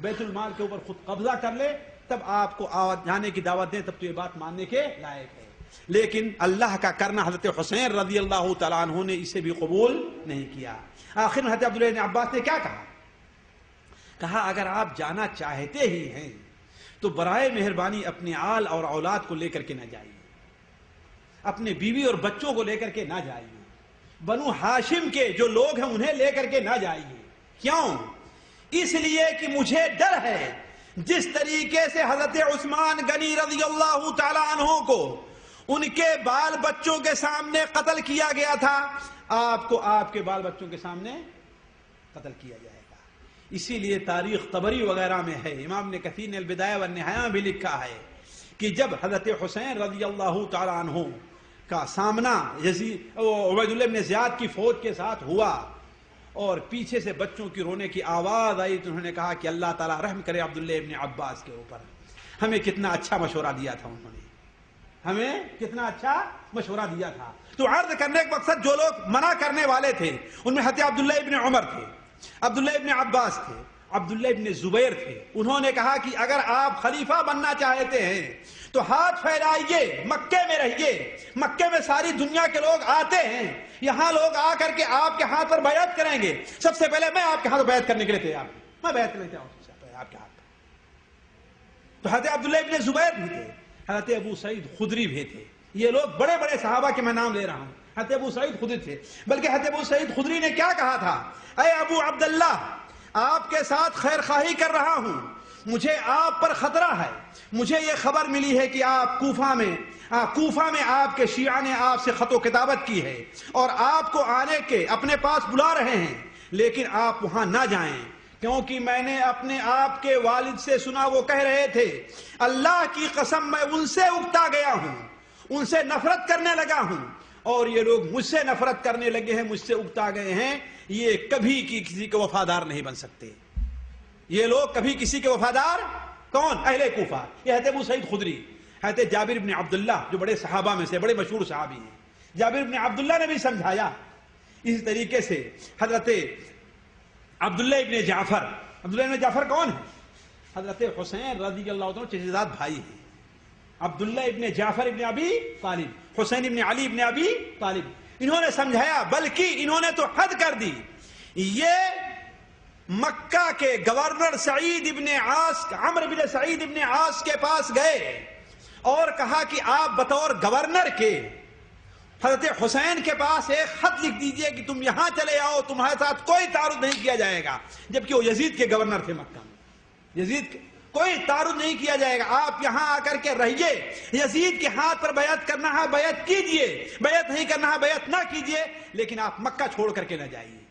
بیت المال کے اوپر خود قبضہ کر لے, تب آپ کو جانے کی دعوت دیں, تب تو یہ بات ماننے کے لائق ہے. لیکن اللہ کا کرنا حضرت حسین رضی اللہ تعالیٰ عنہ نے اسے بھی قبول نہیں کیا. آخر میں حضرت عبداللہ بن عباس نے کیا کہا اگر آپ جانا چاہتے ہی ہیں تو برائے مہربانی اپنے آل اور اولاد کو لے کر کے نہ جائیے, اپنے بیوی اور بچوں کو لے کر کے نہ جائیے, بنو ہاشم کے جو لوگ ہیں انہیں لے کر کے نہ جائیے. کیوں؟ اس لیے کہ مجھے ڈر ہے جس طریقے سے حضرت عثمان غنی رضی اللہ تعالی عنہ کو ان کے بال بچوں کے سامنے قتل کیا گیا تھا, آپ کو آپ کے بال بچوں کے سامنے قتل کیا جائے گا. اسی لیے تاریخ طبری وغیرہ میں ہے, امام ابن کثیر نے البدایہ والنہایہ میں بھی لکھا ہے کہ جب حضرت حسین رضی اللہ تعالی عنہ کا سامنا عبید اللہ بن زیاد کی فوج کے ساتھ ہوا اور پیچھے سے بچوں کی رونے کی آواز آئی, تو انہوں نے کہا کہ اللہ تعالیٰ رحم کرے عبداللہ ابن عباس کے اوپر, ہمیں کتنا اچھا مشورہ دیا تھا انہوں نے, ہمیں کتنا اچھا مشورہ دیا تھا. تو عرض کرنے کے مقصد جو لوگ منع کرنے والے تھے ان میں حضرت عبداللہ ابن عمر تھے, عبداللہ ابن عباس تھے, عبداللہ ابن زبیر تھے. انہوں نے کہا کہ اگر آپ خلیفہ بننا چاہتے ہیں تو ہاتھ پھیلائیے, مکے میں رہیے, مکے میں ساری دنیا کے لوگ آتے ہیں, یہاں لوگ آ کر کے آپ کے ہاتھ پر بیعت کریں گے. سب سے پہلے میں آپ کے ہاتھ پر بیعت کرنے کے لیے تیار ہوں, میں بیعت کرنے تیار ہوں آپ کے ہاتھ پر. تو حضرت عبداللہ ابن زبیر بھی تھے, حضرت ابو سعید خدری بھی تھے. یہ لوگ بڑے بڑے صحابہ کے میں نام لے رہا ہوں. حضرت ابو سعید خدری تھے, بلکہ حضرت ابو سعید خدری نے کیا کہا تھا, اے ابو عبداللہ آپ کے ساتھ خیر خواہی کر رہا ہوں, مجھے آپ پر خطرہ ہے. مجھے یہ خبر ملی ہے کہ آپ کوفہ میں آپ کے شیعہ نے آپ سے خط و کتابت کی ہے اور آپ کو آنے کے اپنے پاس بلا رہے ہیں, لیکن آپ وہاں نہ جائیں, کیونکہ میں نے اپنے آپ کے والد سے سنا, وہ کہہ رہے تھے اللہ کی قسم میں ان سے اکتا گیا ہوں, ان سے نفرت کرنے لگا ہوں, اور یہ لوگ مجھ سے نفرت کرنے لگے ہیں, مجھ سے اکتا گئے ہیں, یہ کبھی کسی کے وفادار نہیں بن سکتے. یہ لوگ کبھی کسی کے وفادار, کون؟ اہل کوفہ. یہ حضرت ابو سعید خدری. حضرت جابر بن عبداللہ جو بڑے صحابہ میں سے بڑے مشہور صحابی ہیں, جابر بن عبداللہ نے بھی سمجھایا. اسی طریقے سے حضرت عبداللہ ابن جعفر. عبداللہ ابن جعفر کون ہے؟ حضرت حسین رضی اللہ عنہ چچیزاد بھائی ہیں. عبداللہ ابن جعفر ابن ابی طالب, حسین ابن علی ابن ابی طالب. انہوں نے سمجھایا, بلکہ انہوں نے تو حد کر دی. یہ مکہ کے گورنر سعید ابن عاص, عمرو بن سعید ابن عاص کے پاس گئے اور کہا کہ آپ بطور گورنر کے حضرت حسین کے پاس ایک خط لکھ دیجئے کہ تم یہاں چلے آؤ, تمہارے ساتھ کوئی تعارض نہیں کیا جائے گا. جبکہ وہ یزید کے گورنر تھے مکہ میں, یزید کے کوئی تعارض نہیں کیا جائے گا, آپ یہاں آ کر کے رہیے, یزید کے ہاتھ پر بیعت کرنا ہے بیعت کیجئے, بیعت نہیں کرنا ہے بیعت نہ کیجئے, لیکن آپ مکہ چھوڑ کر کے نہ جائیے.